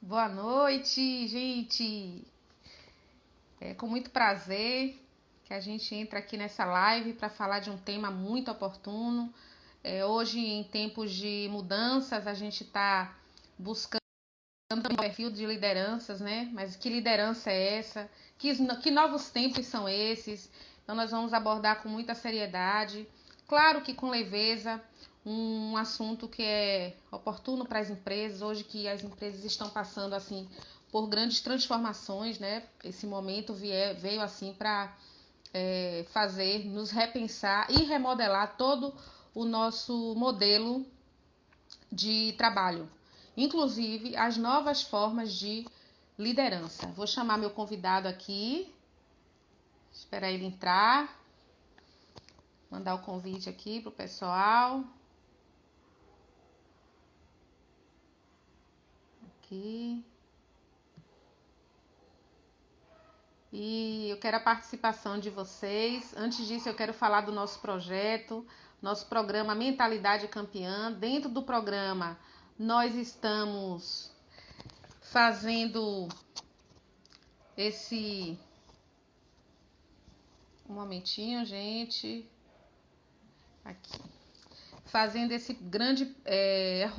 Boa noite, gente. É com muito prazer que a gente entra aqui nessa live para falar de um tema muito oportuno. Hoje, em tempos de mudanças, a gente está buscando um perfil de lideranças, né? Mas que liderança é essa? Que novos tempos são esses? Então, nós vamos abordar com muita seriedade, claro que com leveza, um assunto que é oportuno para as empresas, hoje que as empresas estão passando assim por grandes transformações, né? Esse momento veio assim para fazer, nos repensar e remodelar todo o nosso modelo de trabalho, inclusive as novas formas de liderança. Vou chamar meu convidado aqui, esperar ele entrar, mandar o convite aqui para o pessoal. Aqui. E eu quero a participação de vocês. Antes disso, eu quero falar do nosso projeto, nosso programa Mentalidade Campeã. Dentro do programa, nós estamos fazendo esse... Um momentinho, gente. Aqui. Fazendo esse grande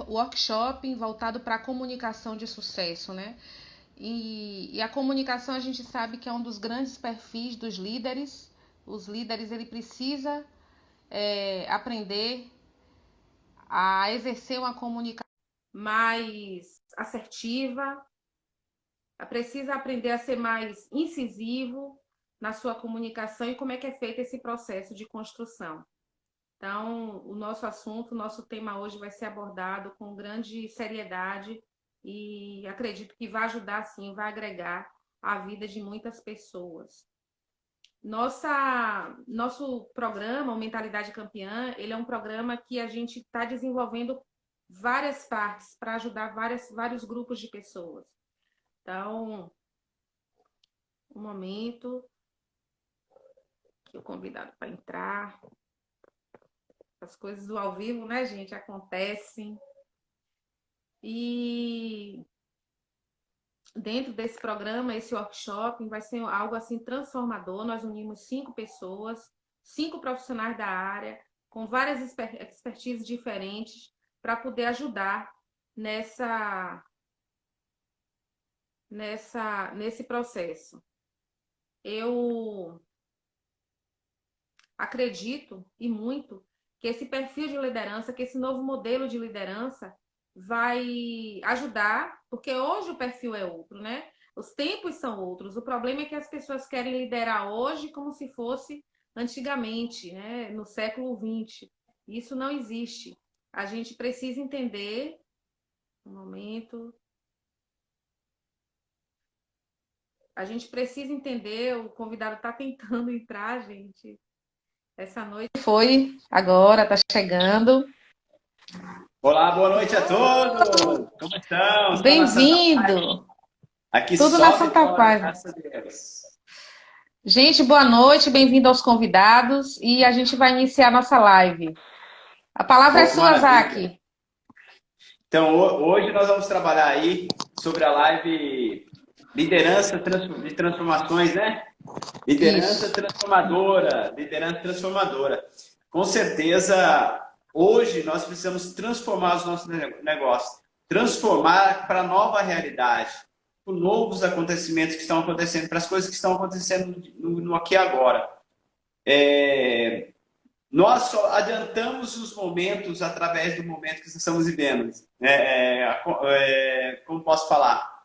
workshop voltado para a comunicação de sucesso, né? E a comunicação a gente sabe que é um dos grandes perfis dos líderes. Os líderes, ele precisa aprender a exercer uma comunicação mais assertiva, precisa aprender a ser mais incisivo na sua comunicação e como é que é feito esse processo de construção. Então, o nosso assunto, o nosso tema hoje vai ser abordado com grande seriedade e acredito que vai ajudar, sim, vai agregar a vida de muitas pessoas. Nosso programa, o Mentalidade Campeã, ele é um programa que a gente está desenvolvendo várias partes para ajudar vários grupos de pessoas. Então, um momento que o convidado para entrar. As coisas do ao vivo, né, gente, acontecem. E dentro desse programa, esse workshop vai ser algo assim transformador. Nós unimos 5 pessoas, 5 profissionais da área, com várias expertises diferentes, para poder ajudar nesse processo. Eu acredito e muito que esse perfil de liderança, que esse novo modelo de liderança vai ajudar, porque hoje o perfil é outro, né? Os tempos são outros. O problema é que as pessoas querem liderar hoje como se fosse antigamente, né? No século XX. Isso não existe. A gente precisa entender. Um momento. A gente precisa entender. O convidado está tentando entrar, gente. Essa noite foi, agora está chegando. Olá, boa noite a todos! Como estão? Bem-vindo! Aqui Tudo na só Santa vitória, Paz. graças a Deus. Gente, boa noite, bem-vindo aos convidados e a gente vai iniciar nossa live. A palavra é sua, Maravilha. Zac. Então, hoje nós vamos trabalhar aí sobre a live Liderança de Transformações, né? Liderança transformadora. Com certeza, hoje nós precisamos transformar os nossos negócios, transformar para a nova realidade, para novos acontecimentos que estão acontecendo, para as coisas que estão acontecendo no aqui e agora. Nós só adiantamos os momentos através do momento que estamos vivendo. Como posso falar?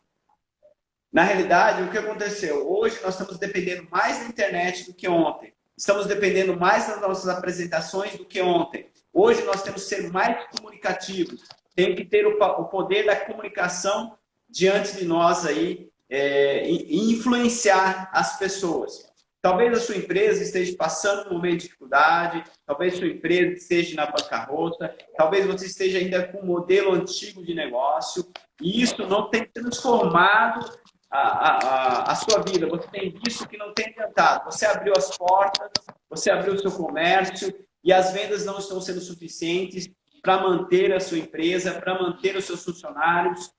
Na realidade, o que aconteceu? Hoje nós estamos dependendo mais da internet do que ontem. Estamos dependendo mais das nossas apresentações do que ontem. Hoje nós temos que ser mais comunicativos. Tem que ter o poder da comunicação diante de nós aí e influenciar as pessoas. Talvez a sua empresa esteja passando um momento de dificuldade, talvez a sua empresa esteja na bancarrota, talvez você esteja ainda com um modelo antigo de negócio e isso não tem transformado a sua vida. Você tem visto que não tem adiantado. Você abriu as portas, você abriu o seu comércio e as vendas não estão sendo suficientes para manter a sua empresa, para manter os seus funcionários.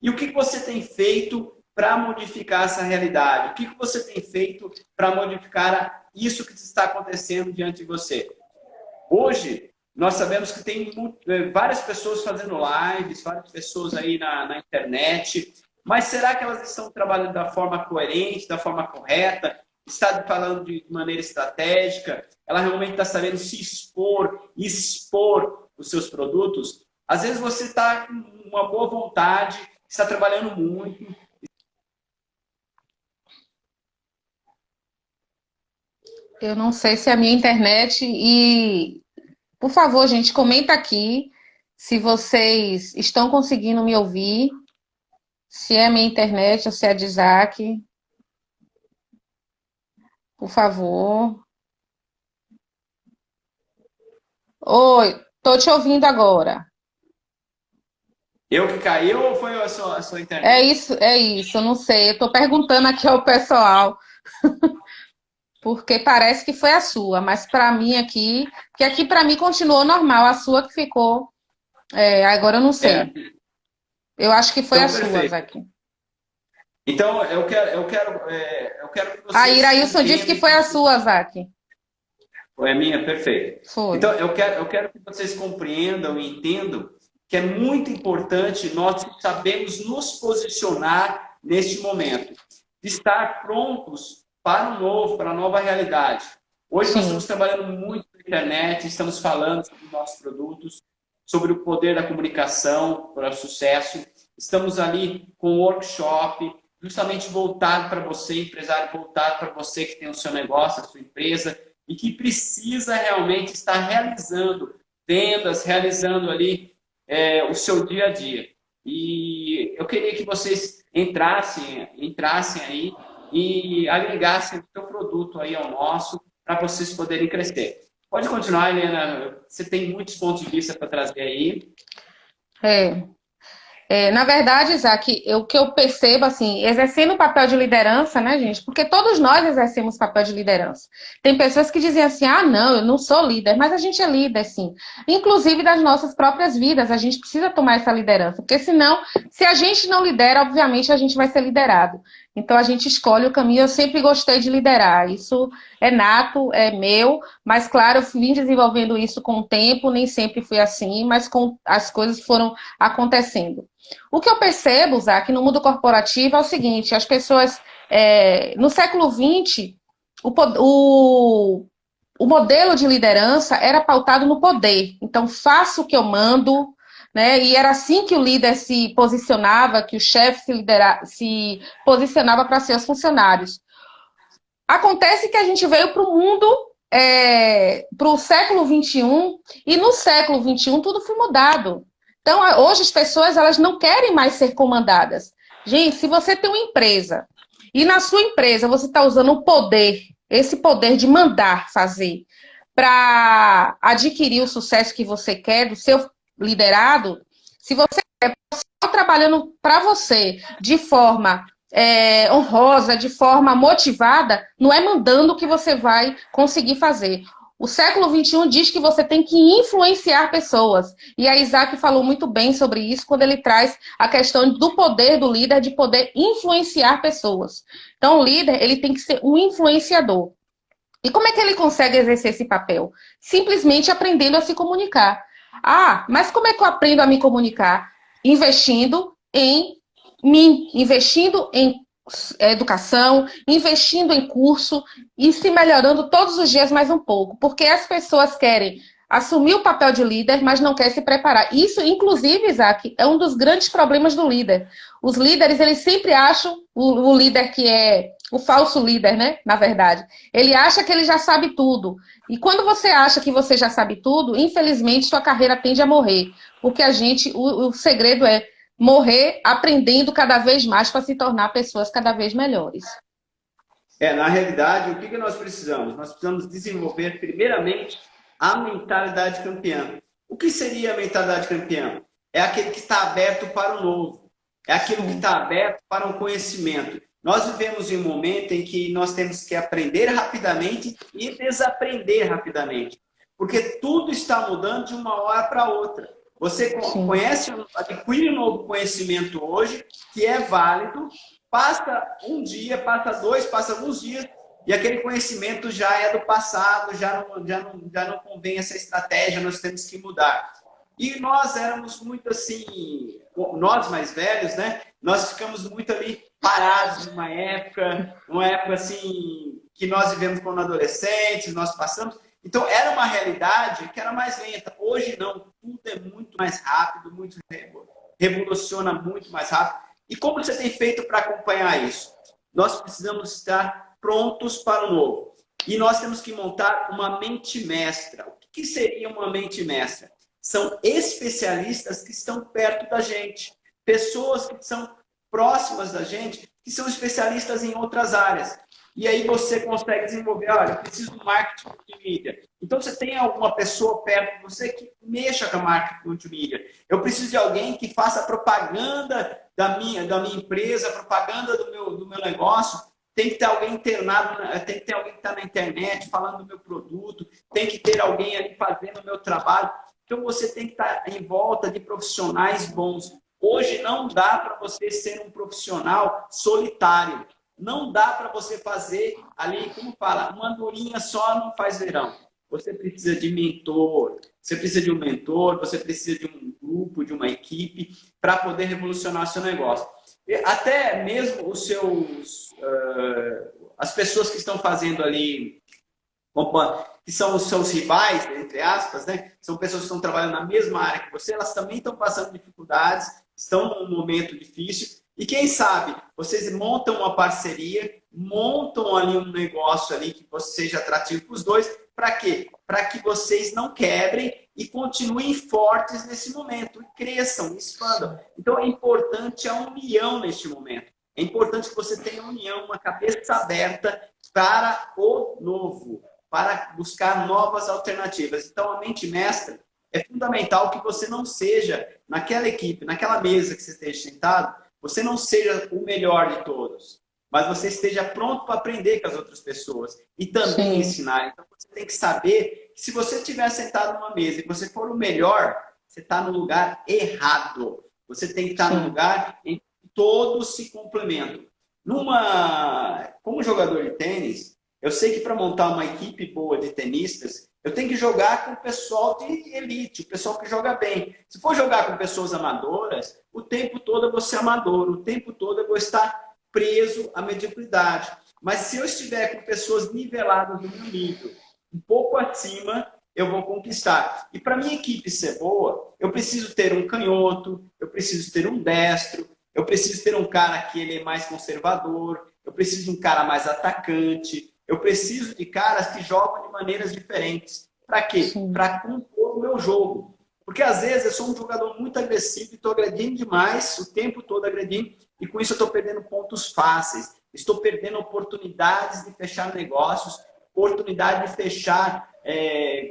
E o que você tem feito para modificar essa realidade? O que você tem feito para modificar isso que está acontecendo diante de você? Hoje, nós sabemos que tem várias pessoas fazendo lives, várias pessoas aí na internet, mas será que elas estão trabalhando da forma coerente, da forma correta? Está falando de maneira estratégica? Ela realmente está sabendo se expor os seus produtos? Às vezes você está com uma boa vontade, está trabalhando muito. Eu não sei se é a minha internet e, por favor, gente, comenta aqui se vocês estão conseguindo me ouvir, se é a minha internet ou se é a de Isaac. Por favor. Oi, tô te ouvindo agora. Eu que caiu ou foi a sua internet? É isso, eu não sei. Eu tô perguntando aqui ao pessoal, porque parece que foi a sua, mas para mim aqui, porque aqui para mim continuou normal, a sua que ficou. Agora eu não sei. Eu acho que foi Então, a sua, perfeito. Zac. Então, eu quero que A vocês Irailson disse que entendam. foi a sua, Zac. É minha, perfeito. Foi. Então, eu quero que vocês compreendam e entendam que é muito importante nós sabermos nos posicionar neste momento. Estar prontos para o novo, para a nova realidade. Hoje nós estamos trabalhando muito na internet, estamos falando sobre nossos produtos, sobre o poder da comunicação para o sucesso. Estamos ali com um workshop justamente voltado para você, empresário, voltado para você que tem o seu negócio, a sua empresa, e que precisa realmente estar realizando vendas, realizando ali o seu dia a dia. E eu queria que vocês entrassem aí e agregassem o seu produto aí ao nosso para vocês poderem crescer. Pode continuar, Helena. Você tem muitos pontos de vista para trazer aí. Na verdade, Isaac, o que eu percebo, assim, exercendo o papel de liderança, né, gente? Porque todos nós exercemos papel de liderança. Tem pessoas que dizem assim, não, eu não sou líder, mas a gente é líder, sim. Inclusive das nossas próprias vidas, a gente precisa tomar essa liderança, porque senão, se a gente não lidera, obviamente a gente vai ser liderado. Então a gente escolhe o caminho, eu sempre gostei de liderar, isso é nato, é meu, mas claro, eu vim desenvolvendo isso com o tempo, nem sempre fui assim, mas as coisas foram acontecendo. O que eu percebo, Zac, no mundo corporativo é o seguinte, as pessoas, no século XX, o modelo de liderança era pautado no poder. Então, faço o que eu mando, né? E era assim que o líder se posicionava, que o chefe se posicionava para seus funcionários. Acontece que a gente veio para o mundo, para o século XXI, e no século XXI tudo foi mudado. Então, hoje as pessoas elas não querem mais ser comandadas. Gente, se você tem uma empresa e na sua empresa você está usando o poder, esse poder de mandar fazer, para adquirir o sucesso que você quer do seu liderado, se você está trabalhando para você de forma honrosa, de forma motivada, não é mandando que você vai conseguir fazer. O século XXI diz que você tem que influenciar pessoas. E a Isaac falou muito bem sobre isso quando ele traz a questão do poder do líder, de poder influenciar pessoas. Então, o líder ele tem que ser um influenciador. E como é que ele consegue exercer esse papel? Simplesmente aprendendo a se comunicar. Mas como é que eu aprendo a me comunicar? Investindo em mim, investindo em educação, investindo em curso e se melhorando todos os dias mais um pouco. Porque as pessoas querem assumir o papel de líder, mas não querem se preparar. Isso, inclusive, Isaac, é um dos grandes problemas do líder. Os líderes, eles sempre acham, o líder que é o falso líder, né? Na verdade. Ele acha que ele já sabe tudo. E quando você acha que você já sabe tudo, infelizmente, sua carreira tende a morrer. Porque o segredo é morrer aprendendo cada vez mais para se tornar pessoas cada vez melhores. Na realidade, o que nós precisamos? Nós precisamos desenvolver, primeiramente, a mentalidade campeã. O que seria a mentalidade campeã? É aquele que está aberto para o novo. É aquele que está aberto para um conhecimento. Nós vivemos em um momento em que nós temos que aprender rapidamente e desaprender rapidamente. Porque tudo está mudando de uma hora para outra. Você Sim. conhece, adquire um novo conhecimento hoje, que é válido, passa um dia, passa dois, passa alguns dias, e aquele conhecimento já é do passado, já não convém essa estratégia, nós temos que mudar. E nós éramos muito assim, nós mais velhos, né? Nós ficamos muito ali parados numa época assim, que nós vivemos quando adolescentes, nós passamos. Então, era uma realidade que era mais lenta. Hoje, não. Tudo é muito mais rápido, muito revoluciona muito mais rápido. E como você tem feito para acompanhar isso? Nós precisamos estar prontos para o novo. E nós temos que montar uma mente mestra. O que seria uma mente mestra? São especialistas que estão perto da gente. Pessoas que são próximas da gente, que são especialistas em outras áreas. E aí você consegue desenvolver, olha, eu preciso do marketing multimídia. Então você tem alguma pessoa perto de você que mexa com a marketing multimídia. Eu preciso de alguém que faça propaganda da minha empresa, propaganda do meu negócio. Tem que ter alguém internado, tem que ter alguém que está na internet falando do meu produto, tem que ter alguém ali fazendo o meu trabalho. Então você tem que estar em volta de profissionais bons. Hoje não dá para você ser um profissional solitário. Não dá para você fazer ali, como fala, uma andorinha só não faz verão. Você precisa de mentor, você precisa de um mentor, você precisa de um grupo, de uma equipe para poder revolucionar seu negócio. Até mesmo os seus, as pessoas que estão fazendo ali, que são os seus rivais, entre aspas, né? São pessoas que estão trabalhando na mesma área que você, elas também estão passando dificuldades, estão num momento difícil. E quem sabe, vocês montam uma parceria, montam ali um negócio ali que seja atrativo para os dois. Para quê? Para que vocês não quebrem e continuem fortes nesse momento, e cresçam, expandam. Então é importante a união neste momento. É importante que você tenha união, uma cabeça aberta para o novo, para buscar novas alternativas. Então a mente mestra é fundamental que você não seja, naquela equipe, naquela mesa que você esteja sentado, você não seja o melhor de todos, mas você esteja pronto para aprender com as outras pessoas e também ensinar. Então, você tem que saber que se você estiver sentado numa mesa e você for o melhor, você está no lugar errado. Você tem que estar no lugar em que todos se complementam. Como jogador de tênis, eu sei que para montar uma equipe boa de tenistas, eu tenho que jogar com o pessoal de elite, o pessoal que joga bem. Se for jogar com pessoas amadoras, o tempo todo eu vou ser amador, o tempo todo eu vou estar preso à mediocridade. Mas se eu estiver com pessoas niveladas no meu nível, um pouco acima, eu vou conquistar. E para minha equipe ser boa, eu preciso ter um canhoto, eu preciso ter um destro, eu preciso ter um cara que ele é mais conservador, eu preciso de um cara mais atacante, eu preciso de caras que jogam de maneiras diferentes. Para quê? Para compor o meu jogo. Porque às vezes eu sou um jogador muito agressivo e estou agredindo demais, o tempo todo agredindo, e com isso eu estou perdendo pontos fáceis. Estou perdendo oportunidades de fechar negócios, oportunidade de fechar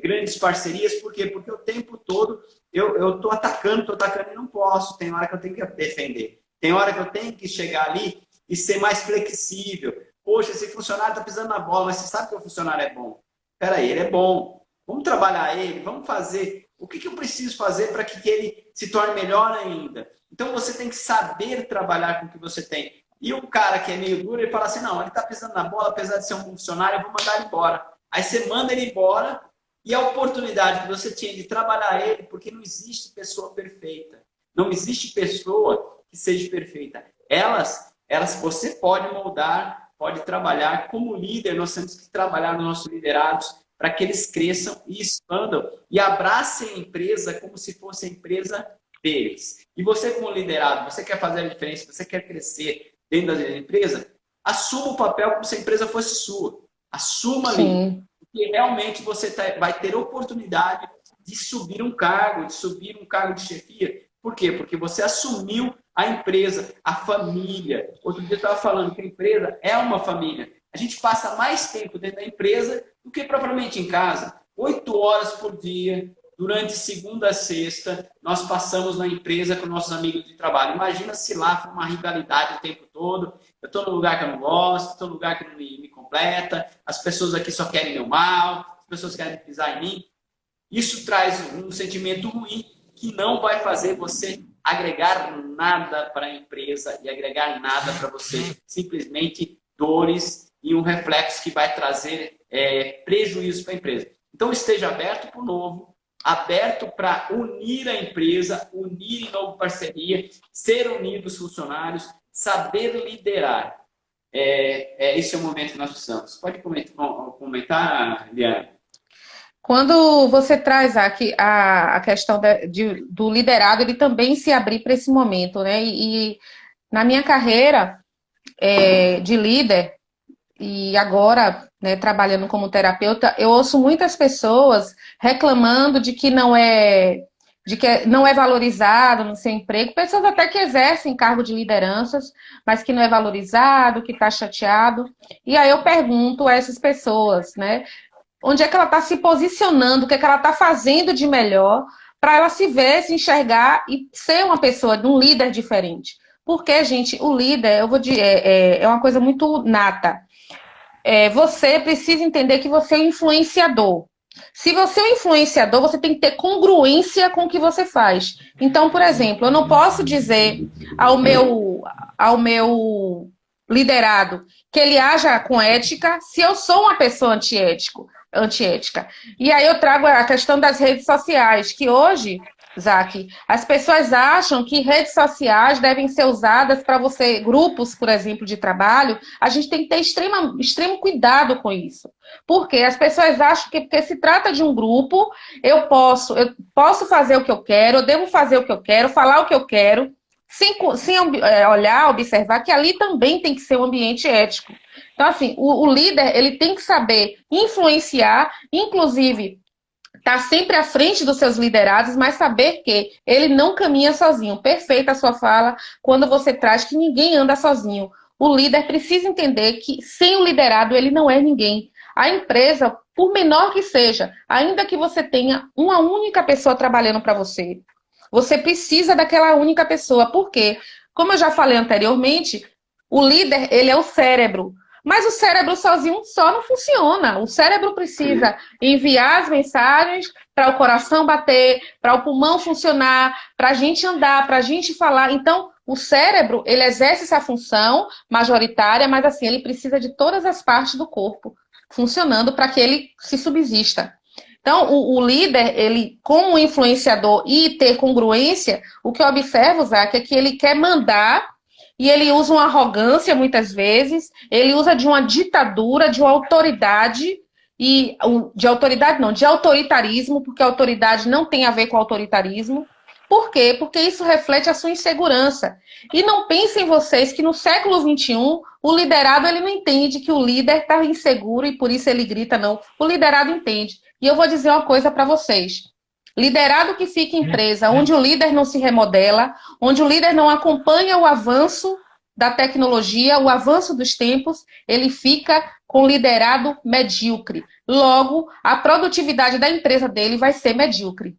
grandes parcerias. Por quê? Porque o tempo todo eu estou atacando e não posso. Tem hora que eu tenho que defender. Tem hora que eu tenho que chegar ali e ser mais flexível. Poxa, esse funcionário está pisando na bola, mas você sabe que o funcionário é bom. Espera aí, ele é bom. Vamos trabalhar ele, vamos fazer. O que eu preciso fazer para que ele se torne melhor ainda? Então, você tem que saber trabalhar com o que você tem. E o cara que é meio duro, ele fala assim, não, ele está pisando na bola, apesar de ser um funcionário, eu vou mandar ele embora. Aí você manda ele embora e a oportunidade que você tinha de trabalhar ele, porque não existe pessoa perfeita. Não existe pessoa que seja perfeita. Elas você pode moldar, pode trabalhar. Como líder, nós temos que trabalhar nos nossos liderados para que eles cresçam e expandam e abracem a empresa como se fosse a empresa deles. E você, como liderado, você quer fazer a diferença, você quer crescer dentro da empresa, assuma o papel como se a empresa fosse sua. Assuma ali. Porque realmente você vai ter oportunidade de subir um cargo, de chefia. Por quê? Porque você assumiu a empresa, a família. Outro dia eu estava falando que a empresa é uma família. A gente passa mais tempo dentro da empresa do que propriamente em casa. 8 horas por dia, durante segunda a sexta, nós passamos na empresa com nossos amigos de trabalho. Imagina se lá for uma rivalidade o tempo todo. Eu estou num lugar que eu não gosto, estou num lugar que não me completa, as pessoas aqui só querem meu mal, as pessoas querem pisar em mim. Isso traz um sentimento ruim que não vai fazer você agregar nada para a empresa e agregar nada para você. Simplesmente dores e um reflexo que vai trazer prejuízo para a empresa. Então, esteja aberto para o novo, aberto para unir a empresa, unir em nova parceria, ser unidos funcionários, saber liderar. Esse é o momento que nós precisamos. Pode comentar, Liane? Quando você traz aqui a questão do liderado, ele também se abrir para esse momento, né? E na minha carreira de líder, e agora, né, trabalhando como terapeuta, eu ouço muitas pessoas reclamando de que não é valorizado no seu emprego, pessoas até que exercem cargo de lideranças, mas que não é valorizado, que está chateado. E aí eu pergunto a essas pessoas, né, onde é que ela está se posicionando, o que é que ela está fazendo de melhor para ela se ver, se enxergar e ser uma pessoa, um líder diferente. Porque, gente, o líder, eu vou dizer, é uma coisa muito nata. Você precisa entender que você é um influenciador. Se você é um influenciador, você tem que ter congruência com o que você faz. Então, por exemplo, eu não posso dizer ao meu liderado que ele haja com ética se eu sou uma pessoa antiética. E aí eu trago a questão das redes sociais, que hoje, Zac, as pessoas acham que redes sociais devem ser usadas para você, grupos, por exemplo, de trabalho. A gente tem que ter extremo cuidado com isso. Porque as pessoas acham que porque se trata de um grupo, eu posso fazer o que eu quero, eu devo fazer o que eu quero, falar o que eu quero, sem olhar, observar que ali também tem que ser um ambiente ético. Então, assim, o líder, ele tem que saber influenciar, inclusive estar sempre à frente dos seus liderados, mas saber que ele não caminha sozinho. Perfeita a sua fala quando você traz que ninguém anda sozinho. O líder precisa entender que sem o liderado ele não é ninguém. A empresa, por menor que seja, ainda que você tenha uma única pessoa trabalhando para você, você precisa daquela única pessoa. Por quê? Como eu já falei anteriormente, o líder, ele é o cérebro. Mas o cérebro sozinho só não funciona. O cérebro precisa enviar as mensagens para o coração bater, para o pulmão funcionar, para a gente andar, para a gente falar. Então, o cérebro, ele exerce essa função majoritária, mas assim, ele precisa de todas as partes do corpo funcionando para que ele se subsista. Então, o líder, ele, como influenciador e ter congruência, o que eu observo, Zac, é que ele quer mandar e ele usa uma arrogância muitas vezes, ele usa de uma ditadura, de uma autoridade, de autoridade não, de autoritarismo, porque a autoridade não tem a ver com autoritarismo. Por quê? Porque isso reflete a sua insegurança. E não pensem vocês que no século XXI, o liderado ele não entende que o líder está inseguro e por isso ele grita, não. O liderado entende. E eu vou dizer uma coisa para vocês. Liderado que fica em empresa, onde o líder não se remodela, onde o líder não acompanha o avanço da tecnologia, o avanço dos tempos, ele fica com liderado medíocre. Logo, a produtividade da empresa dele vai ser medíocre.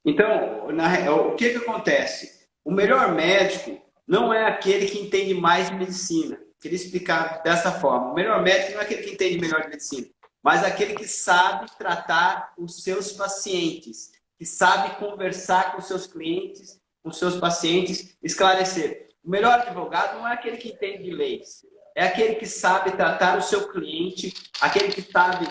Então, o que acontece? O melhor médico não é aquele que entende mais de medicina. Queria explicar dessa forma. O melhor médico não é aquele que entende melhor de medicina, mas aquele que sabe tratar os seus pacientes, que sabe conversar com os seus clientes, com os seus pacientes, esclarecer. O melhor advogado não é aquele que entende de leis, é aquele que sabe tratar o seu cliente, aquele que sabe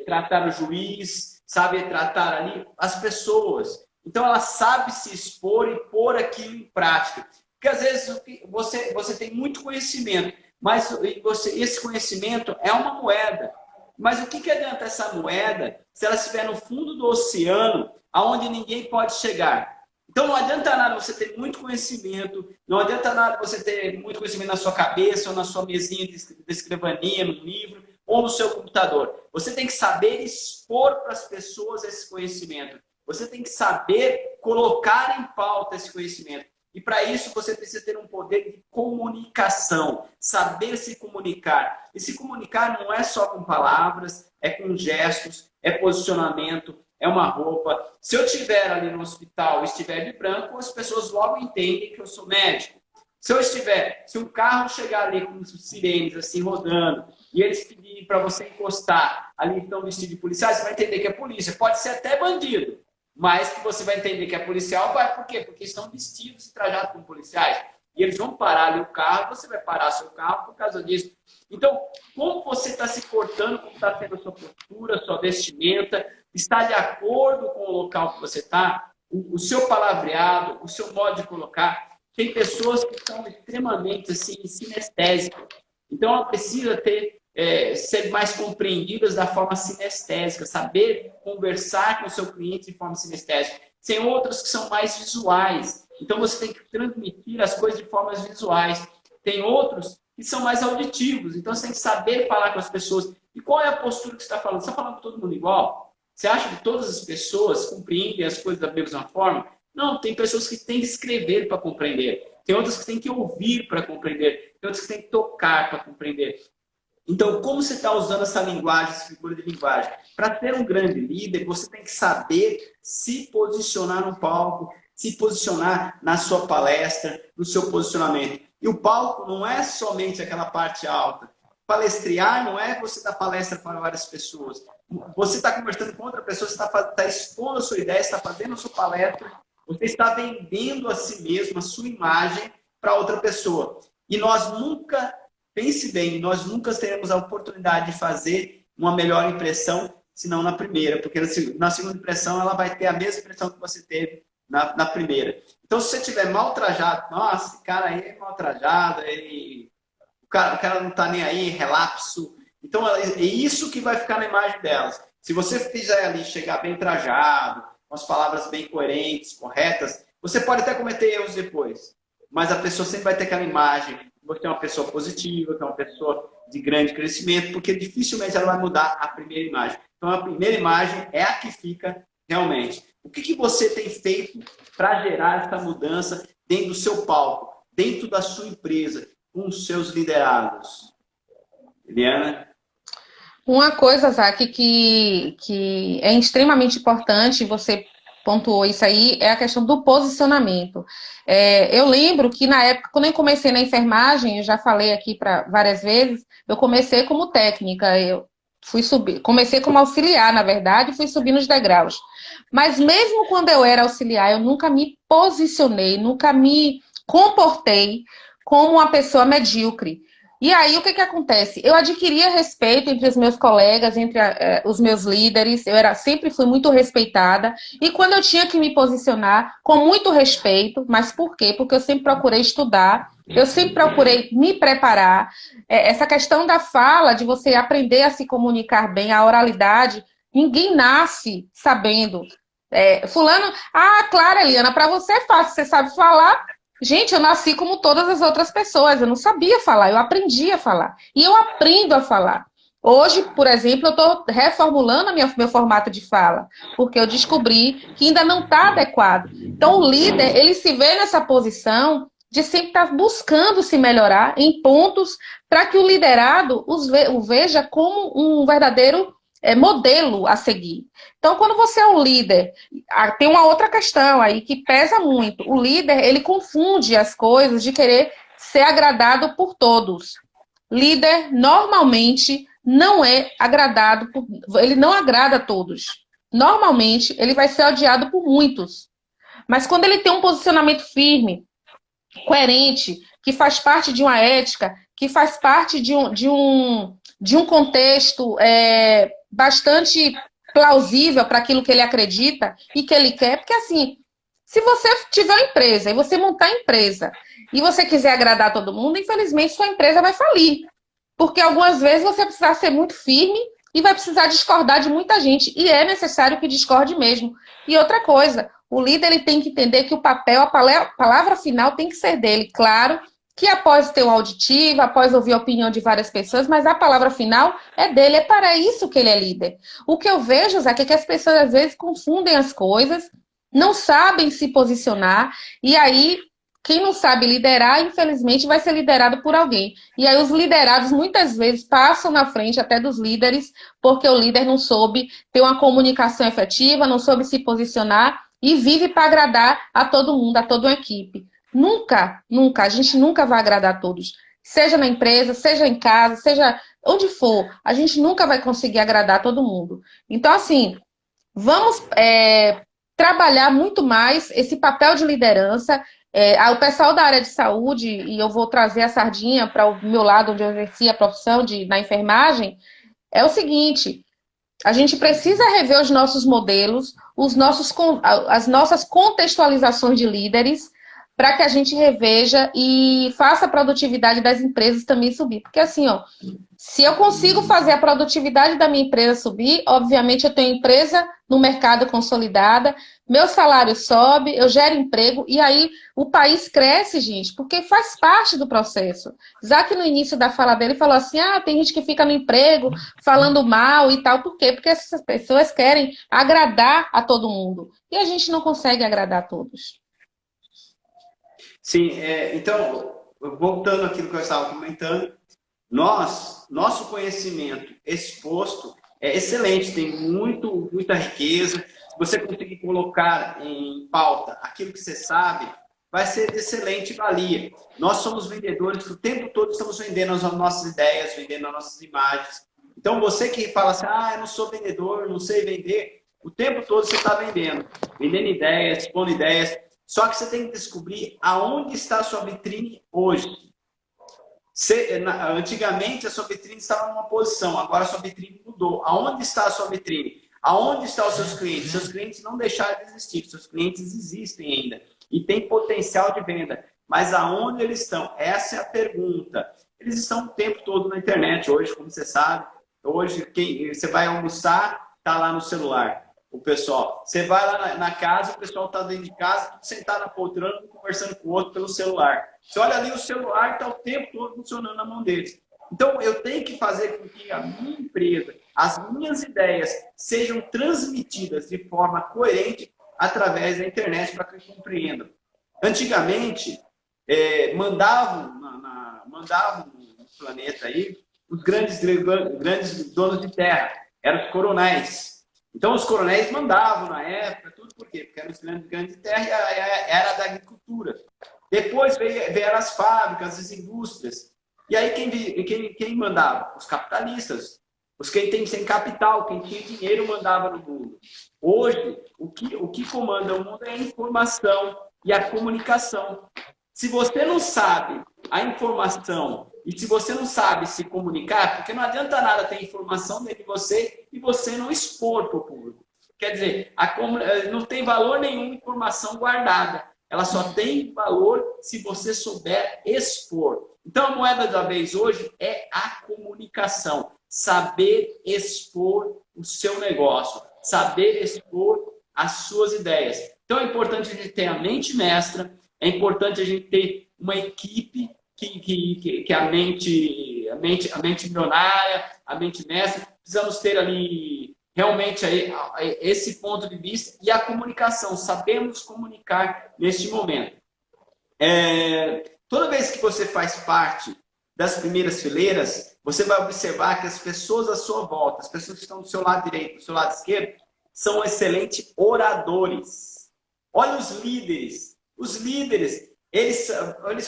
tratar o juiz, sabe tratar ali as pessoas. Então, ela sabe se expor e pôr aquilo em prática. Porque, às vezes, você tem muito conhecimento, mas esse conhecimento é uma moeda. Mas o que adianta essa moeda se ela estiver no fundo do oceano, aonde ninguém pode chegar? Então não adianta nada você ter muito conhecimento, não adianta nada você ter muito conhecimento na sua cabeça ou na sua mesinha de escrivaninha, no livro ou no seu computador. Você tem que saber expor para as pessoas esse conhecimento. Você tem que saber colocar em pauta esse conhecimento. E para isso você precisa ter um poder de comunicação, saber se comunicar. E se comunicar não é só com palavras, é com gestos, é posicionamento, é uma roupa. Se eu estiver ali no hospital e estiver de branco, as pessoas logo entendem que eu sou médico. Se um carro chegar ali com sirenes assim rodando e eles pedirem para você encostar, ali estão vestidos de policiais, você vai entender que é polícia. Pode ser até bandido. mas que você vai entender que é policial, vai por quê? Porque estão vestidos e trajados como policiais. E eles vão parar ali o carro, você vai parar seu carro por causa disso. Então, como você está se portando, como está sendo a sua postura, sua vestimenta, está de acordo com o local que você está, o seu palavreado, o seu modo de colocar. Tem pessoas que são extremamente assim, sinestésicas. Então, ela precisa ser mais compreendidas da forma sinestésica, saber conversar com o seu cliente de forma sinestésica. Tem outras que são mais visuais. Então, você tem que transmitir as coisas de formas visuais. Tem outros que são mais auditivos. Então, você tem que saber falar com as pessoas. E qual é a postura que você está falando? Você está falando com todo mundo igual? Você acha que todas as pessoas compreendem as coisas da mesma forma? Não, tem pessoas que têm que escrever para compreender. Tem outras que têm que ouvir para compreender. Tem outras que têm que tocar para compreender. Então, como você está usando essa linguagem, essa figura de linguagem? Para ser um grande líder, você tem que saber se posicionar no palco, se posicionar na sua palestra, no seu posicionamento. E o palco não é somente aquela parte alta. Palestrear não é você dar palestra para várias pessoas. Você está conversando com outra pessoa, você está expondo a sua ideia, está fazendo a sua palestra, você está vendendo a si mesmo, a sua imagem para outra pessoa. E nós nunca, pense bem, nós nunca teremos a oportunidade de fazer uma melhor impressão, senão na primeira, porque na segunda impressão ela vai ter a mesma impressão que você teve na primeira. Então, se você estiver mal trajado, nossa, esse cara aí é mal trajado, o cara não está nem aí, relapso. Então, é isso que vai ficar na imagem delas. Se você fizer ali, chegar bem trajado, com as palavras bem coerentes, corretas, você pode até cometer erros depois. Mas a pessoa sempre vai ter aquela imagem de você é uma pessoa positiva, que é uma pessoa de grande crescimento, porque dificilmente ela vai mudar a primeira imagem. Então, a primeira imagem é a que fica realmente. O que você tem feito para gerar essa mudança dentro do seu palco, dentro da sua empresa, com os seus liderados? Eliana? Uma coisa, Zac, que é extremamente importante, você pontuou isso aí, é a questão do posicionamento. Eu lembro que na época, quando eu comecei na enfermagem, eu já falei aqui várias vezes, eu comecei como técnica, eu fui subir, comecei como auxiliar, na verdade, e fui subindo os degraus. Mas mesmo quando eu era auxiliar, eu nunca me posicionei, nunca me comportei como uma pessoa medíocre. E aí, o que acontece? Eu adquiria respeito entre os meus colegas, entre os meus líderes, sempre fui muito respeitada, e quando eu tinha que me posicionar, com muito respeito, mas por quê? Porque eu sempre procurei estudar, eu sempre procurei me preparar. Essa questão da fala, de você aprender a se comunicar bem, a oralidade, ninguém nasce sabendo. Fulano, claro, Eliana, para você é fácil, você sabe falar. Gente, eu nasci como todas as outras pessoas, eu não sabia falar, eu aprendi a falar. E eu aprendo a falar. Hoje, por exemplo, eu estou reformulando meu formato de fala, porque eu descobri que ainda não está adequado. Então, o líder, ele se vê nessa posição de sempre estar buscando se melhorar em pontos para que o liderado o veja como um verdadeiro modelo a seguir. Então, quando você é um líder, tem uma outra questão aí que pesa muito. O líder, ele confunde as coisas de querer ser agradado por todos. Líder, normalmente, não é agradado ele não agrada a todos. Normalmente, ele vai ser odiado por muitos. Mas quando ele tem um posicionamento firme, coerente, que faz parte de uma ética, que faz parte de um contexto bastante plausível para aquilo que ele acredita e que ele quer, porque assim, se você tiver uma empresa e você montar a empresa e você quiser agradar todo mundo, infelizmente sua empresa vai falir, porque algumas vezes você vai precisar ser muito firme e vai precisar discordar de muita gente, e é necessário que discorde mesmo. E outra coisa, o líder ele tem que entender que o papel, a palavra final tem que ser dele, claro, que após ter um auditivo, após ouvir a opinião de várias pessoas, mas a palavra final é dele, é para isso que ele é líder. O que eu vejo, Zé, é que as pessoas às vezes confundem as coisas, não sabem se posicionar, e aí quem não sabe liderar, infelizmente, vai ser liderado por alguém. E aí os liderados muitas vezes passam na frente até dos líderes, porque o líder não soube ter uma comunicação efetiva, não soube se posicionar e vive para agradar a todo mundo, a toda uma equipe. Nunca, nunca, a gente nunca vai agradar a todos. Seja na empresa, seja em casa, seja onde for, a gente nunca vai conseguir agradar todo mundo. Então, assim, vamos trabalhar muito mais esse papel de liderança. O pessoal da área de saúde, e eu vou trazer a sardinha para o meu lado, onde eu exerci a profissão na enfermagem, é o seguinte: a gente precisa rever os nossos modelos, as nossas contextualizações de líderes, para que a gente reveja e faça a produtividade das empresas também subir. Porque assim, ó, se eu consigo fazer a produtividade da minha empresa subir, obviamente eu tenho empresa no mercado consolidada, meu salário sobe, eu gero emprego, e aí o país cresce, gente, porque faz parte do processo. Isaac, no início da fala dele, falou assim, tem gente que fica no emprego falando mal e tal. Por quê? Porque essas pessoas querem agradar a todo mundo. E a gente não consegue agradar a todos. Sim, então, voltando àquilo que eu estava comentando, nosso conhecimento exposto é excelente, tem muita riqueza. Se você conseguir colocar em pauta aquilo que você sabe, vai ser de excelente valia. Nós somos vendedores, o tempo todo estamos vendendo as nossas ideias, vendendo as nossas imagens. Então, você que fala assim, eu não sou vendedor, não sei vender, o tempo todo você está vendendo ideias, expondo ideias. Só que você tem que descobrir aonde está a sua vitrine hoje. Antigamente a sua vitrine estava numa posição, agora a sua vitrine mudou. Aonde está a sua vitrine? Aonde estão os seus clientes? Seus clientes não deixaram de existir, seus clientes existem ainda e têm potencial de venda. Mas aonde eles estão? Essa é a pergunta. Eles estão o tempo todo na internet hoje, como você sabe. Hoje, você vai almoçar, está lá no celular. O pessoal, você vai lá na casa, o pessoal está dentro de casa, tudo sentado na poltrona, conversando com o outro pelo celular. Você olha ali, o celular está o tempo todo funcionando na mão deles. Então, eu tenho que fazer com que a minha empresa, as minhas ideias, sejam transmitidas de forma coerente através da internet para que eu compreenda. Antigamente, mandavam no planeta aí os grandes donos de terra, eram os coronéis. Então, os coronéis mandavam na época, tudo por quê? Porque eram os grandes de terra e era da agricultura. Depois vieram as fábricas, as indústrias. E aí, quem mandava? Os capitalistas. Quem tem sem capital, quem tinha dinheiro mandava no mundo. Hoje, o que comanda o mundo é a informação e a comunicação. Se você não sabe a informação e se você não sabe se comunicar, porque não adianta nada ter informação dentro de você e você não expor para o público. Quer dizer, não tem valor nenhum informação guardada. Ela só tem valor se você souber expor. Então, a moeda da vez hoje é a comunicação. Saber expor o seu negócio. Saber expor as suas ideias. Então, é importante a gente ter a mente mestra. É importante a gente ter uma equipe que a mente milionária, a mente mestra. Precisamos ter ali realmente esse ponto de vista e a comunicação. Sabemos comunicar neste momento. Toda vez que você faz parte das primeiras fileiras, você vai observar que as pessoas à sua volta, as pessoas que estão do seu lado direito, do seu lado esquerdo, são excelentes oradores. Olha os líderes. Os líderes, eles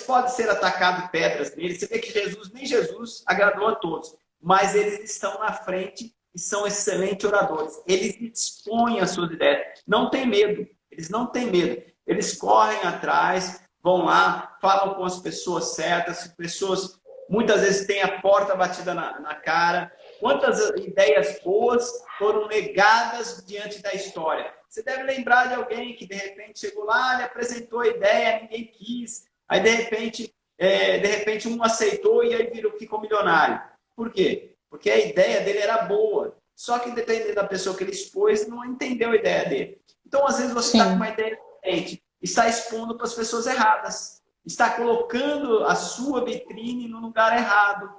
podem ser atacados de pedras neles. Você vê que nem Jesus agradou a todos. Mas eles estão na frente e são excelentes oradores. Eles expõem as suas ideias. Não tem medo. Eles não têm medo. Eles correm atrás, vão lá, falam com as pessoas certas. As pessoas, muitas vezes, têm a porta batida na cara. Quantas ideias boas foram negadas diante da história? Você deve lembrar de alguém que, de repente, chegou lá, lhe apresentou a ideia, ninguém quis. Aí, de repente um aceitou e aí ficou milionário. Por quê? Porque a ideia dele era boa. Só que, dependendo da pessoa que ele expôs, não entendeu a ideia dele. Então, às vezes, você está com uma ideia diferente. Está expondo para as pessoas erradas. Está colocando a sua vitrine no lugar errado.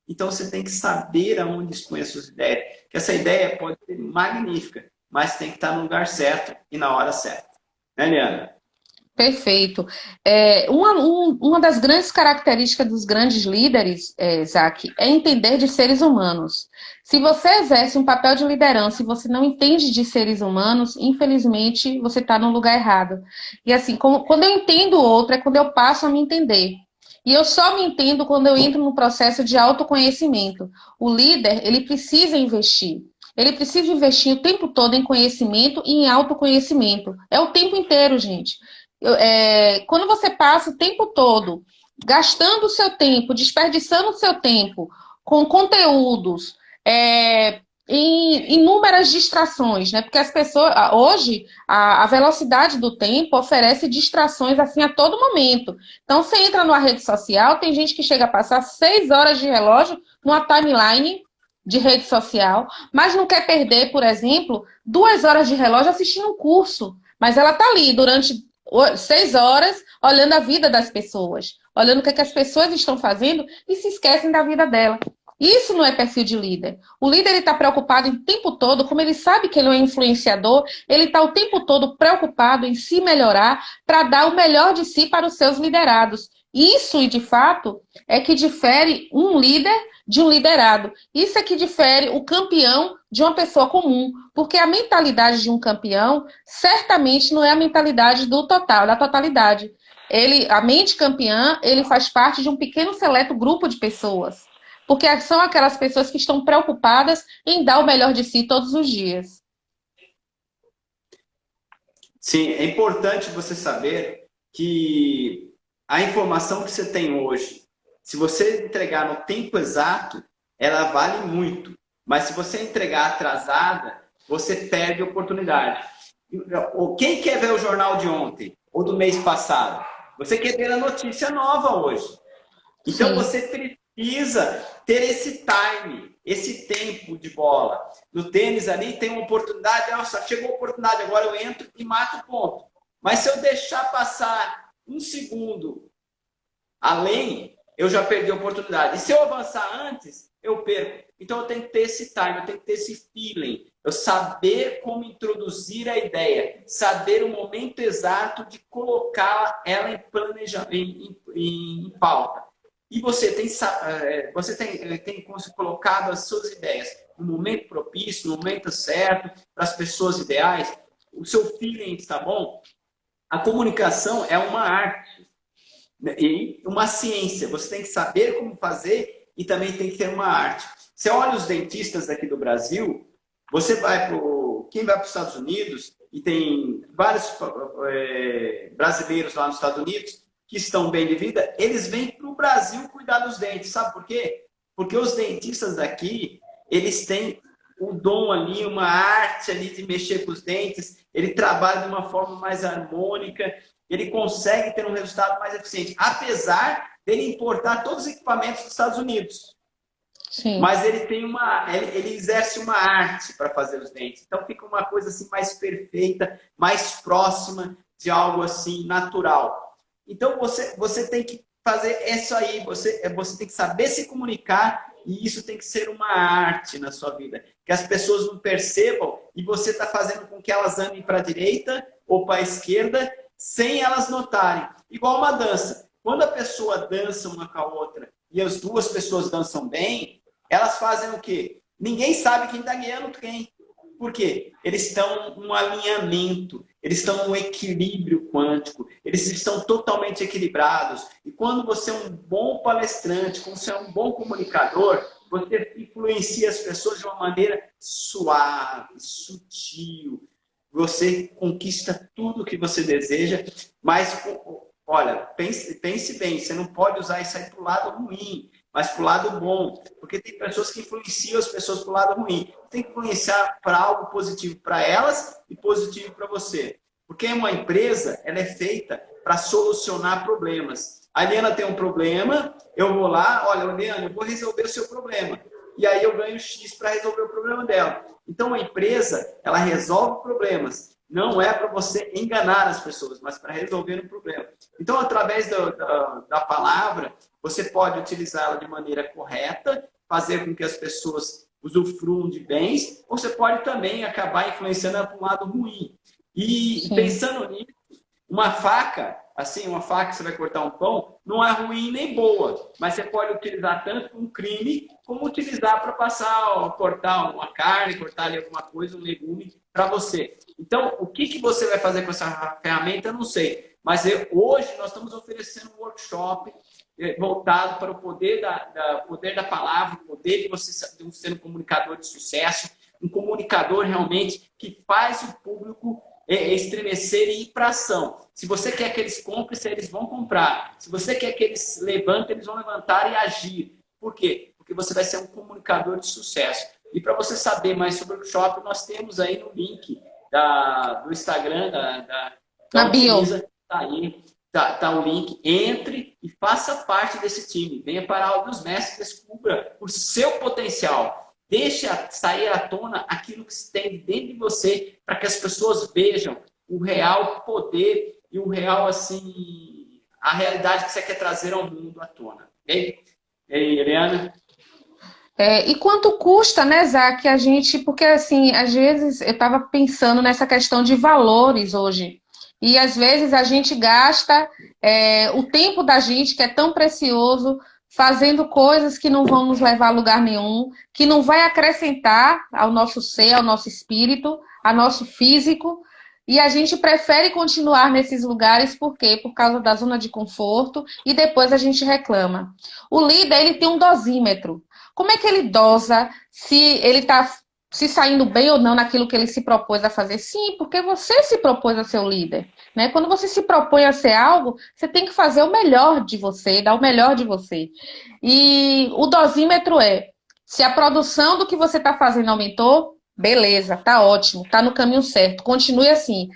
Então, você tem que saber aonde expõe as suas ideias. Que essa ideia pode ser magnífica, mas tem que estar no lugar certo e na hora certa. Né, Liana? Perfeito. Uma das grandes características dos grandes líderes, Isaac, é entender de seres humanos. Se você exerce um papel de liderança e você não entende de seres humanos, infelizmente, você está no lugar errado. E assim, quando eu entendo o outro, é quando eu passo a me entender. E eu só me entendo quando eu entro no processo de autoconhecimento. O líder, ele precisa investir. ele precisa investir o tempo todo em conhecimento e em autoconhecimento. É o tempo inteiro, gente. Quando você passa o tempo todo gastando o seu tempo, desperdiçando o seu tempo com conteúdos, em inúmeras distrações, né? Porque as pessoas, hoje, a velocidade do tempo oferece distrações assim a todo momento. Então, você entra numa rede social, tem gente que chega a passar 6 horas de relógio numa timeline de rede social, mas não quer perder, por exemplo, 2 horas de relógio assistindo um curso. Mas ela está ali durante 6 horas olhando a vida das pessoas, olhando o que as pessoas estão fazendo e se esquecem da vida dela. Isso não é perfil de líder. O líder está preocupado o tempo todo, como ele sabe que ele é um influenciador, ele está o tempo todo preocupado em se melhorar para dar o melhor de si para os seus liderados. Isso, e de fato, é que difere um líder de um liderado. Isso é que difere o campeão de uma pessoa comum, porque a mentalidade de um campeão certamente não é a mentalidade do total, da totalidade. A mente campeã, ele faz parte de um pequeno seleto grupo de pessoas. Porque são aquelas pessoas que estão preocupadas em dar o melhor de si todos os dias. Sim, é importante você saber que a informação que você tem hoje, se você entregar no tempo exato, ela vale muito. Mas se você entregar atrasada, você perde a oportunidade. Quem quer ver o jornal de ontem ou do mês passado? Você quer ver a notícia nova hoje. Então, você precisa ter esse time, esse tempo de bola. No tênis ali tem uma oportunidade, nossa, chegou a oportunidade, agora eu entro e mato o ponto. Mas se eu deixar passar um segundo além, eu já perdi a oportunidade. E se eu avançar antes, eu perco. Então, eu tenho que ter esse time, eu tenho que ter esse feeling. Eu saber como introduzir a ideia, saber o momento exato de colocar ela em planejamento, em pauta. E você tem colocado as suas ideias no momento propício, no momento certo, para as pessoas ideais. O seu feeling está bom? A comunicação é uma arte e uma ciência. Você tem que saber como fazer e também tem que ter uma arte. Você olha os dentistas aqui do Brasil, quem vai para os Estados Unidos, e tem vários brasileiros lá nos Estados Unidos que estão bem de vida, eles vêm para o Brasil cuidar dos dentes. Sabe por quê? Porque os dentistas daqui, eles têm um dom ali, uma arte ali de mexer com os dentes, ele trabalha de uma forma mais harmônica, ele consegue ter um resultado mais eficiente, apesar dele importar todos os equipamentos dos Estados Unidos. Sim. Mas ele exerce uma arte para fazer os dentes. Então fica uma coisa assim mais perfeita, mais próxima de algo assim natural. Então você tem que fazer isso aí, você tem que saber se comunicar e isso tem que ser uma arte na sua vida. Que as pessoas não percebam e você está fazendo com que elas andem para a direita ou para a esquerda sem elas notarem. Igual uma dança. Quando a pessoa dança uma com a outra e as duas pessoas dançam bem, elas fazem o quê? Ninguém sabe quem está ganhando quem. Por quê? Eles estão num alinhamento, eles estão num equilíbrio quântico, eles estão totalmente equilibrados. E quando você é um bom palestrante, quando você é um bom comunicador, você influencia as pessoas de uma maneira suave, sutil. Você conquista tudo o que você deseja, mas, olha, pense bem, você não pode usar isso aí para o lado ruim, mas para o lado bom, porque tem pessoas que influenciam as pessoas para o lado ruim. Tem que influenciar para algo positivo para elas e positivo para você. Porque uma empresa, ela é feita para solucionar problemas. A Liana tem um problema, eu vou lá, olha, Liana, eu vou resolver o seu problema. E aí eu ganho X para resolver o problema dela. Então, a empresa, ela resolve problemas. Não é para você enganar as pessoas, mas para resolver um problema. Então, através da palavra, você pode utilizá-la de maneira correta, fazer com que as pessoas usufruam de bens, ou você pode também acabar influenciando para um lado ruim. E Sim. Pensando nisso, uma faca, assim, uma faca que você vai cortar um pão, não é ruim nem boa, mas você pode utilizar tanto para um crime, como utilizar para cortar uma carne, cortar ali alguma coisa, um legume para você. Então, o que você vai fazer com essa ferramenta, eu não sei. Mas hoje nós estamos oferecendo um workshop voltado para o poder da palavra, o poder de você ser um comunicador de sucesso, um comunicador realmente que faz o público estremecer e ir para ação. Se você quer que eles comprem, eles vão comprar. Se você quer que eles levantem, eles vão levantar e agir. Por quê? Porque você vai ser um comunicador de sucesso. E para você saber mais sobre o workshop, nós temos aí no link do Instagram, da Na bio. Utiliza, tá aí, tá o link. Entre e faça parte desse time. Venha para a aula dos mestres, descubra o seu potencial. Deixe sair à tona aquilo que se tem dentro de você, para que as pessoas vejam o real poder e o real, assim, a realidade que você quer trazer ao mundo à tona. Ok? E aí, Eliana? E quanto custa, né, Zac, a gente... Porque, assim, às vezes eu estava pensando nessa questão de valores hoje. E, às vezes, a gente gasta o tempo da gente, que é tão precioso, fazendo coisas que não vão nos levar a lugar nenhum, que não vai acrescentar ao nosso ser, ao nosso espírito, ao nosso físico. E a gente prefere continuar nesses lugares, por quê? Por causa da zona de conforto, e depois a gente reclama. O líder, ele tem um dosímetro. Como é que ele dosa se ele está se saindo bem ou não naquilo que ele se propôs a fazer? Sim, porque você se propôs a ser o líder, né? Quando você se propõe a ser algo, você tem que fazer o melhor de você, dar o melhor de você. E o dosímetro se a produção do que você está fazendo aumentou, beleza, tá ótimo, tá no caminho certo, continue assim.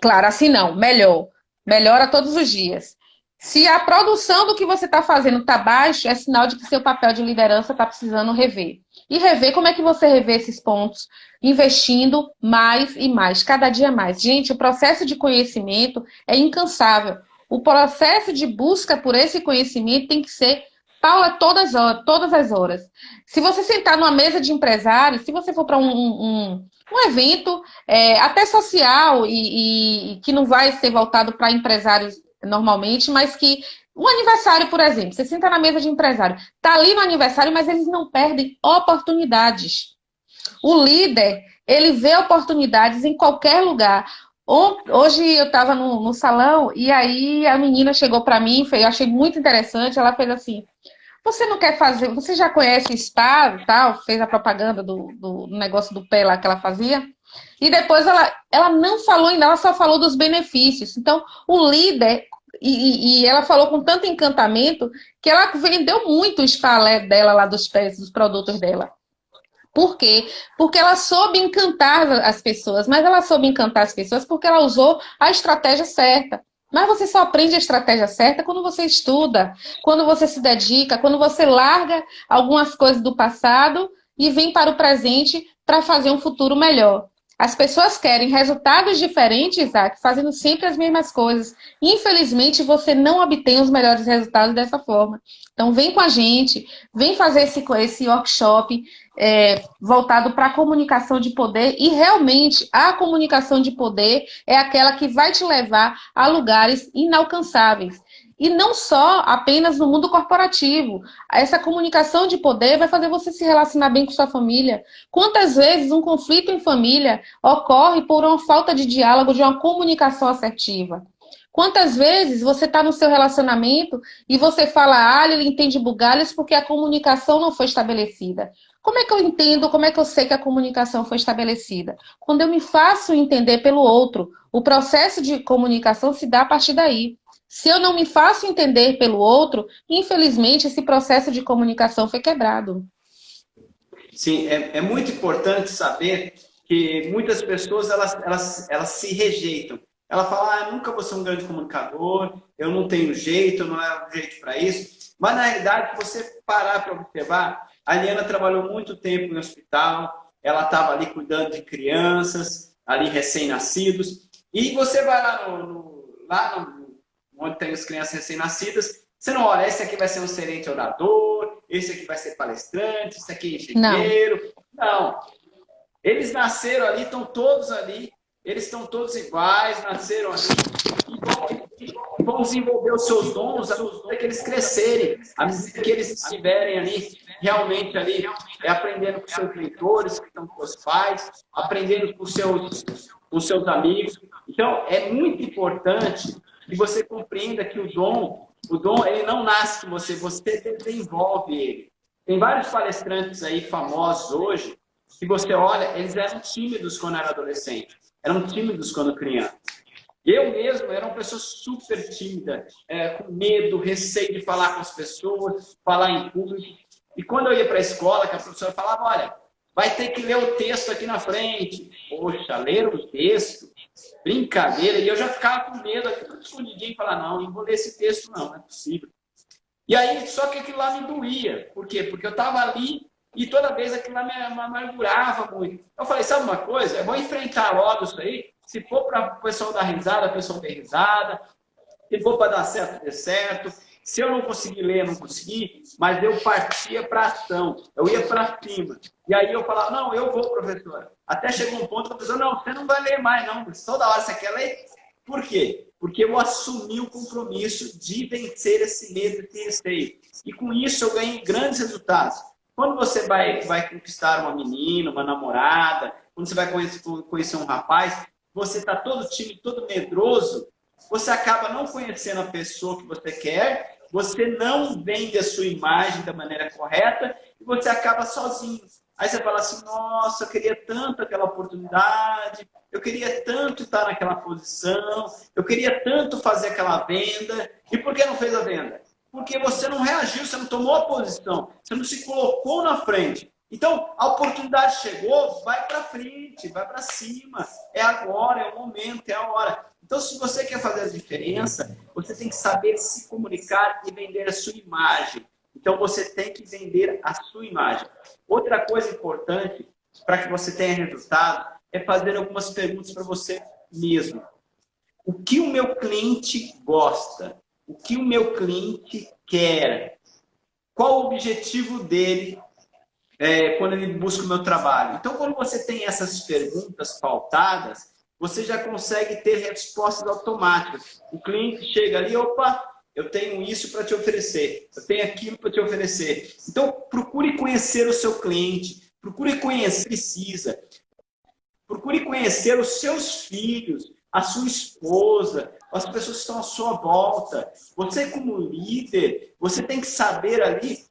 Claro, assim não, melhor. Melhora todos os dias. Se a produção do que você está fazendo está baixo, é sinal de que seu papel de liderança está precisando rever. E rever, como é que você revê esses pontos? Investindo mais e mais, cada dia mais. Gente, o processo de conhecimento é incansável. O processo de busca por esse conhecimento tem que ser Paula todas as horas. Se você sentar numa mesa de empresários, se você for para um evento até social e que não vai ser voltado para empresários normalmente, mas que o aniversário, por exemplo, você senta na mesa de empresário, tá ali no aniversário, mas eles não perdem oportunidades. O líder, ele vê oportunidades em qualquer lugar. Hoje eu estava no salão e aí a menina chegou para mim, eu achei muito interessante, ela fez assim: você não quer fazer, você já conhece o spa e tal, fez a propaganda do negócio do pé lá que ela fazia, e depois ela não falou ainda, ela só falou dos benefícios. Então, o líder, e ela falou com tanto encantamento, que ela vendeu muito o spa dela lá dos pés, dos produtos dela. Por quê? Porque ela soube encantar as pessoas, mas ela soube encantar as pessoas porque ela usou a estratégia certa. Mas você só aprende a estratégia certa quando você estuda, quando você se dedica, quando você larga algumas coisas do passado e vem para o presente para fazer um futuro melhor. As pessoas querem resultados diferentes, Isaac, fazendo sempre as mesmas coisas. Infelizmente, você não obtém os melhores resultados dessa forma. Então, vem com a gente, vem fazer esse workshop voltado para a comunicação de poder, e realmente a comunicação de poder é aquela que vai te levar a lugares inalcançáveis. E não só apenas no mundo corporativo. Essa comunicação de poder vai fazer você se relacionar bem com sua família. Quantas vezes um conflito em família ocorre por uma falta de diálogo, de uma comunicação assertiva? Quantas vezes você está no seu relacionamento e você fala alho, ele entende bugalhos porque a comunicação não foi estabelecida? Como é que eu entendo, como é que eu sei que a comunicação foi estabelecida? Quando eu me faço entender pelo outro. O processo de comunicação se dá a partir daí. Se eu não me faço entender pelo outro, infelizmente esse processo de comunicação foi quebrado. Sim, é muito importante saber que muitas pessoas elas se rejeitam. Ela fala, eu nunca vou ser um grande comunicador, eu não tenho jeito, não é um jeito para isso. Mas na realidade, se você parar para observar, a Liana trabalhou muito tempo no hospital, ela estava ali cuidando de crianças, ali recém-nascidos, e você vai lá onde tem as crianças recém-nascidas, você não olha, esse aqui vai ser um excelente orador, esse aqui vai ser palestrante, esse aqui é engenheiro. Não. Eles nasceram ali, estão todos ali, eles estão todos iguais, nasceram ali, e vão desenvolver os seus dons à medida que eles crescerem, à medida que eles estiverem ali, realmente ali, aprendendo com seus mentores, que estão com os pais, aprendendo com seus amigos. Então, é muito importante que você compreenda que o dom ele não nasce com você desenvolve ele. Tem vários palestrantes aí famosos hoje se você olha, eles eram tímidos quando eram adolescentes, eram tímidos quando criança. Eu mesmo era uma pessoa super tímida, com medo, receio de falar com as pessoas, falar em público. E quando eu ia para a escola, que a professora falava, olha, vai ter que ler o texto aqui na frente. Poxa, ler o texto? Brincadeira. E eu já ficava com medo, aqui tudo escondidinho, e falar, não vou ler esse texto não é possível. E aí, só que aquilo lá me doía. Por quê? Porque eu estava ali e toda vez aquilo lá me amargurava muito. Eu falei, sabe uma coisa? Eu vou enfrentar logo isso aí. Se for para o pessoal dar risada, o pessoal der risada. Se for para dar certo, dê certo. Se eu não conseguir ler, não consegui, mas eu partia para ação, eu ia para cima. E aí eu falava, não, eu vou, professora. Até chegou um ponto que a professora, não, você não vai ler mais, não. Toda hora você quer ler. Por quê? Porque eu assumi o compromisso de vencer esse medo e receio. E com isso eu ganhei grandes resultados. Quando você vai conquistar uma menina, uma namorada, quando você vai conhecer um rapaz, você está todo tímido, todo medroso, você acaba não conhecendo a pessoa que você quer, você não vende a sua imagem da maneira correta e você acaba sozinho. Aí você fala assim, nossa, eu queria tanto aquela oportunidade, eu queria tanto estar naquela posição, eu queria tanto fazer aquela venda. E por que não fez a venda? Porque você não reagiu, você não tomou a posição, você não se colocou na frente. Então, a oportunidade chegou, vai para frente, vai para cima. É agora, é o momento, é a hora. Então, se você quer fazer a diferença, você tem que saber se comunicar e vender a sua imagem. Então, você tem que vender a sua imagem. Outra coisa importante para que você tenha resultado é fazer algumas perguntas para você mesmo. O que o meu cliente gosta? O que o meu cliente quer? Qual o objetivo dele quando ele busca o meu trabalho? Então, quando você tem essas perguntas pautadas, você já consegue ter respostas automáticas. O cliente chega ali, opa, eu tenho isso para te oferecer, eu tenho aquilo para te oferecer. Então, procure conhecer o seu cliente, procure conhecer precisa, procure conhecer os seus filhos, a sua esposa, as pessoas que estão à sua volta. Você, como líder, você tem que saber ali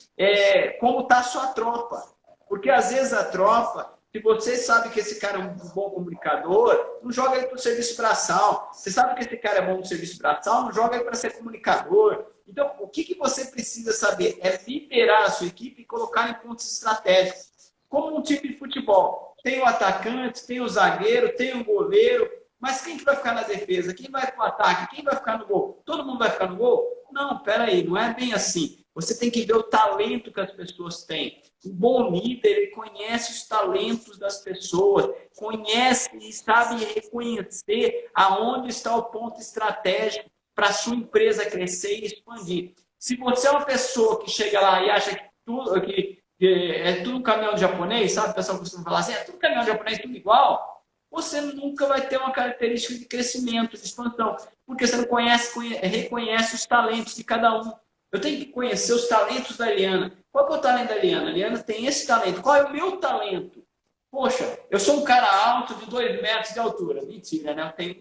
como está a sua tropa. Porque, às vezes, a tropa, se você sabe que esse cara é um bom comunicador, não joga ele para o serviço braçal. Você sabe que esse cara é bom no serviço braçal, não joga ele para ser comunicador. Então, o que você precisa saber é liderar a sua equipe e colocar em pontos estratégicos. Como um time de futebol. Tem o atacante, tem o zagueiro, tem o goleiro, mas quem que vai ficar na defesa? Quem vai para o ataque? Quem vai ficar no gol? Todo mundo vai ficar no gol? Não, peraí, não é bem assim. Você tem que ver o talento que as pessoas têm. Um bom líder, ele conhece os talentos das pessoas, conhece e sabe reconhecer aonde está o ponto estratégico para a sua empresa crescer e expandir. Se você é uma pessoa que chega lá e acha que é tudo um caminhão japonês, sabe? O pessoal costuma falar assim, é tudo caminhão japonês, tudo igual. Você nunca vai ter uma característica de crescimento, de expansão, porque você não reconhece os talentos de cada um. Eu tenho que conhecer os talentos da Eliana. Qual que é o talento da Eliana? A Eliana tem esse talento. Qual é o meu talento? Poxa, eu sou um cara alto de 2 metros de altura. Mentira, né? Eu tenho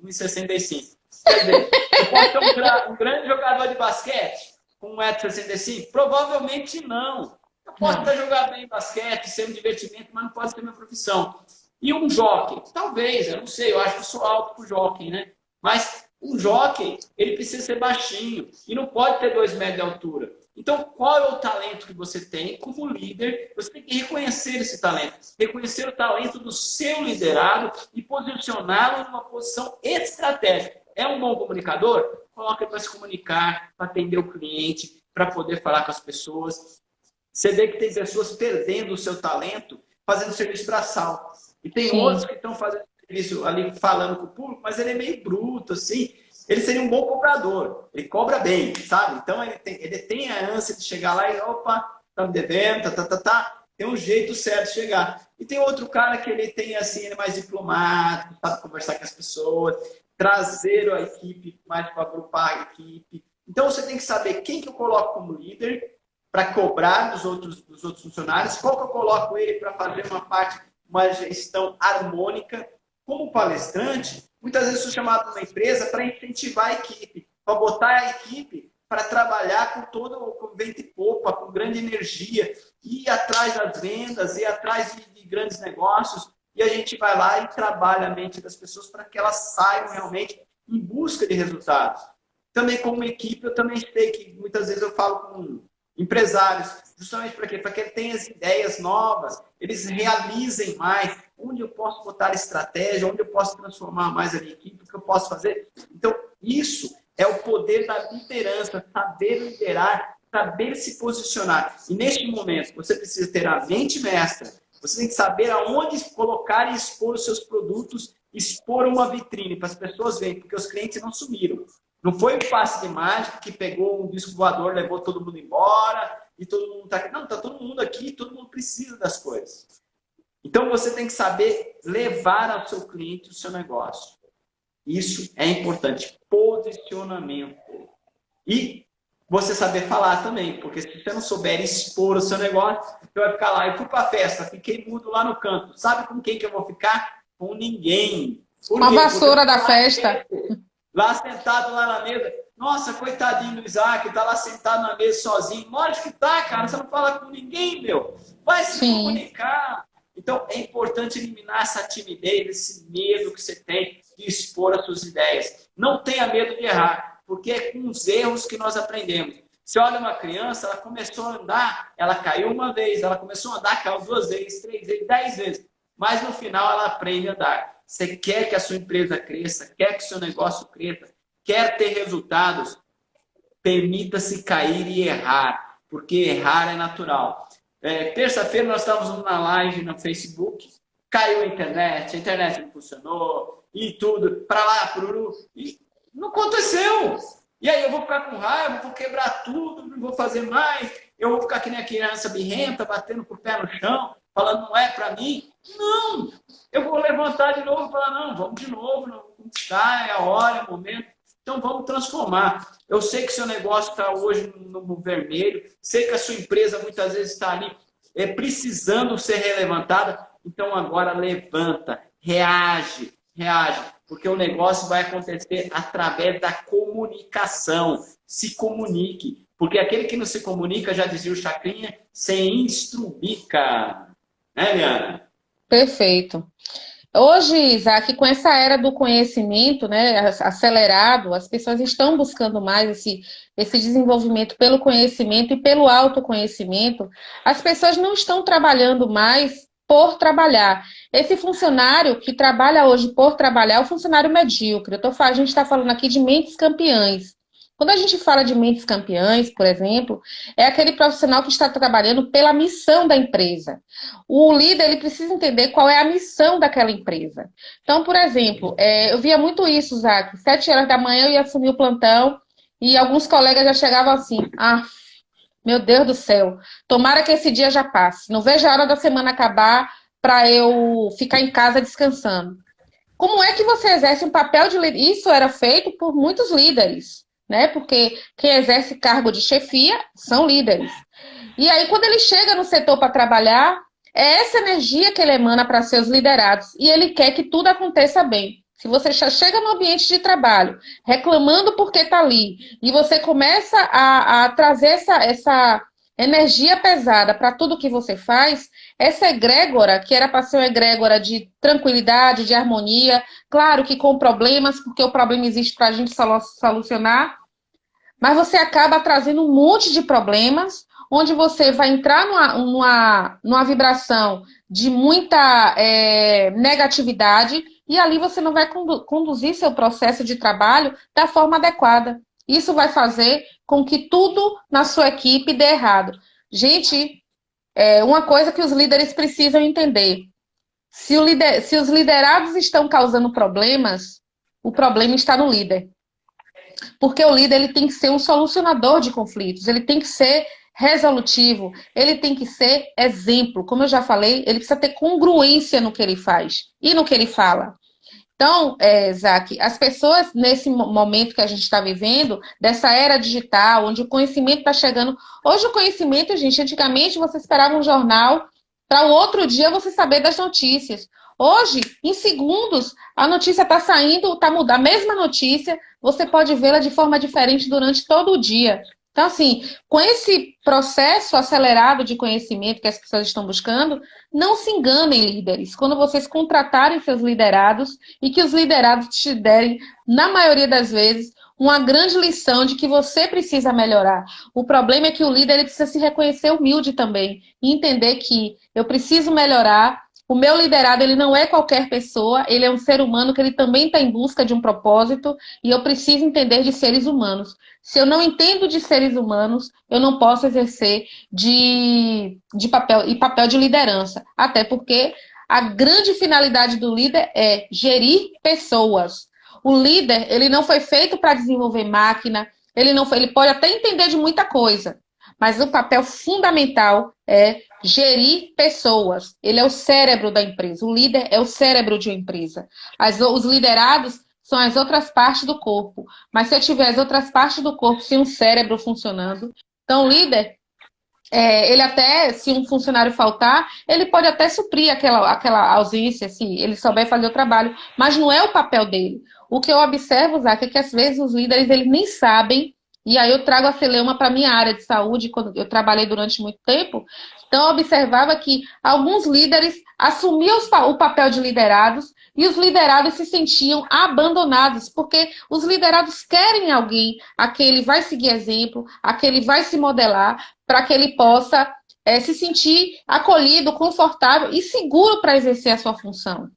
1,65. Quer dizer, eu posso ser um grande jogador de basquete com 1,65 m? Provavelmente não. Eu posso até jogar bem basquete, ser um divertimento, mas não pode ser minha profissão. E um jockey? Talvez, eu não sei, eu acho que eu sou alto pro jockey, né? Mas um jockey, ele precisa ser baixinho e não pode ter 2 metros de altura. Então, qual é o talento que você tem como líder? Você tem que reconhecer esse talento. Reconhecer o talento do seu liderado e posicioná-lo numa posição estratégica. É um bom comunicador? Coloca ele para se comunicar, para atender o cliente, para poder falar com as pessoas. Você vê que tem pessoas perdendo o seu talento fazendo serviço braçal. E tem outros que estão fazendo serviço ali, falando com o público, mas ele é meio bruto, assim. Ele seria um bom cobrador. Ele cobra bem, sabe? Então, ele tem a ânsia de chegar lá e, opa, tá me devendo, Tem um jeito certo de chegar. E tem outro cara que ele tem, assim, ele é mais diplomático, sabe conversar com as pessoas, trazer a equipe mais para agrupar a equipe. Então, você tem que saber quem que eu coloco como líder para cobrar dos outros funcionários, qual que eu coloco ele para fazer uma gestão harmônica. Como palestrante, muitas vezes sou chamado numa empresa para incentivar a equipe, para botar a equipe para trabalhar com vento e popa, com grande energia, ir atrás das vendas, ir atrás de grandes negócios, e a gente vai lá e trabalha a mente das pessoas para que elas saiam realmente em busca de resultados. Também como equipe, eu também sei que muitas vezes eu falo com empresários, justamente para quê? Para que eles tenham as ideias novas, eles realizem mais, onde eu posso botar estratégia, onde eu posso transformar mais a minha equipe, o que eu posso fazer. Então, isso é o poder da liderança, saber liderar, saber se posicionar. E neste momento, você precisa ter a mente mestra, você tem que saber aonde colocar e expor os seus produtos, expor uma vitrine para as pessoas verem, porque os clientes não sumiram. Não foi um passe de mágica que pegou um disco voador, levou todo mundo embora e todo mundo está aqui. Não, está todo mundo aqui, todo mundo precisa das coisas. Então, você tem que saber levar ao seu cliente o seu negócio. Isso é importante. Posicionamento. E você saber falar também, porque se você não souber expor o seu negócio, você vai ficar lá. Eu fui para a festa, fiquei mudo lá no canto. Sabe com quem que eu vou ficar? Com ninguém. Uma vassoura da festa. Lá sentado lá na mesa. Nossa, coitadinho do Isaac, tá lá sentado na mesa sozinho. Lógico que tá, cara. Você não fala com ninguém, meu. Vai se comunicar. Então, é importante eliminar essa timidez, esse medo que você tem de expor as suas ideias. Não tenha medo de errar, porque é com os erros que nós aprendemos. Você olha uma criança, ela começou a andar, ela caiu uma vez, ela começou a andar, caiu 2 vezes, 3 vezes, 10 vezes. Mas no final ela aprende a andar. Você quer que a sua empresa cresça, quer que o seu negócio cresça, quer ter resultados, permita-se cair e errar, porque errar é natural. Terça-feira nós estávamos numa live no Facebook, caiu a internet não funcionou, e tudo, para lá, pro e não aconteceu. E aí eu vou ficar com raiva, vou quebrar tudo, não vou fazer mais, eu vou ficar que nem a criança birrenta, batendo com o pé no chão, falando não é para mim. Não! Eu vou levantar de novo e falar, não, vamos de novo, não conquistar, é a hora, é o momento. Então vamos transformar. Eu sei que seu negócio está hoje no vermelho, sei que a sua empresa muitas vezes está ali precisando ser relevantada. Então agora levanta, reage, porque o negócio vai acontecer através da comunicação. Se comunique, porque aquele que não se comunica, já dizia o Chacrinha, sem instrubica. Né, Liana? Perfeito. Hoje, Isaac, com essa era do conhecimento, né, acelerado, as pessoas estão buscando mais esse desenvolvimento pelo conhecimento e pelo autoconhecimento. As pessoas não estão trabalhando mais por trabalhar. Esse funcionário que trabalha hoje por trabalhar é o funcionário medíocre. A gente está falando aqui de mentes campeãs. Quando a gente fala de mentes campeãs, por exemplo, é aquele profissional que está trabalhando pela missão da empresa. O líder, ele precisa entender qual é a missão daquela empresa. Então, por exemplo, eu via muito isso, Zac. 7 horas da manhã eu ia assumir o plantão e alguns colegas já chegavam assim, meu Deus do céu, tomara que esse dia já passe. Não vejo a hora da semana acabar para eu ficar em casa descansando. Como é que você exerce um papel de líder? Isso era feito por muitos líderes, né? Porque quem exerce cargo de chefia são líderes. E aí, quando ele chega no setor para trabalhar, é essa energia que ele emana para seus liderados. E ele quer que tudo aconteça bem. Se você já chega no ambiente de trabalho reclamando porque está ali, e você começa a trazer essa energia pesada para tudo que você faz, essa egrégora, que era para ser uma egrégora de tranquilidade, de harmonia, claro que com problemas, porque o problema existe para a gente solucionar, mas você acaba trazendo um monte de problemas, onde você vai entrar numa vibração de muita negatividade, e ali você não vai conduzir seu processo de trabalho da forma adequada. Isso vai fazer com que tudo na sua equipe dê errado. Gente, uma coisa que os líderes precisam entender. Se os liderados estão causando problemas, o problema está no líder. Porque o líder ele tem que ser um solucionador de conflitos, ele tem que ser resolutivo, ele tem que ser exemplo. Como eu já falei, ele precisa ter congruência no que ele faz e no que ele fala. Então, Zac, as pessoas nesse momento que a gente está vivendo, dessa era digital, onde o conhecimento está chegando... Hoje o conhecimento, gente, antigamente você esperava um jornal para o outro dia você saber das notícias. Hoje, em segundos, a notícia está saindo, está mudando. A mesma notícia, você pode vê-la de forma diferente durante todo o dia. Então, assim, com esse processo acelerado de conhecimento que as pessoas estão buscando, não se enganem, líderes. Quando vocês contratarem seus liderados e que os liderados te derem, na maioria das vezes, uma grande lição de que você precisa melhorar. O problema é que o líder ele precisa se reconhecer humilde também e entender que eu preciso melhorar. O meu liderado ele não é qualquer pessoa, ele é um ser humano que ele também está em busca de um propósito e eu preciso entender de seres humanos. Se eu não entendo de seres humanos, eu não posso exercer de papel de liderança. Até porque a grande finalidade do líder é gerir pessoas. O líder, ele não foi feito para desenvolver máquina, ele pode até entender de muita coisa, mas o papel fundamental é gerir pessoas. Ele é o cérebro da empresa. O líder é o cérebro de uma empresa. Os liderados são as outras partes do corpo. Mas se eu tiver as outras partes do corpo sem um cérebro funcionando, então o líder, ele até, se um funcionário faltar, ele pode até suprir aquela ausência, se ele souber fazer o trabalho, mas não é o papel dele. O que eu observo, Zaca, é que às vezes os líderes eles nem sabem, e aí eu trago a celeuma para a minha área de saúde, quando eu trabalhei durante muito tempo, então eu observava que alguns líderes assumiam o papel de liderados e os liderados se sentiam abandonados, porque os liderados querem alguém a quem ele vai seguir exemplo, a quem ele vai se modelar, para que ele possa se sentir acolhido, confortável e seguro para exercer a sua função.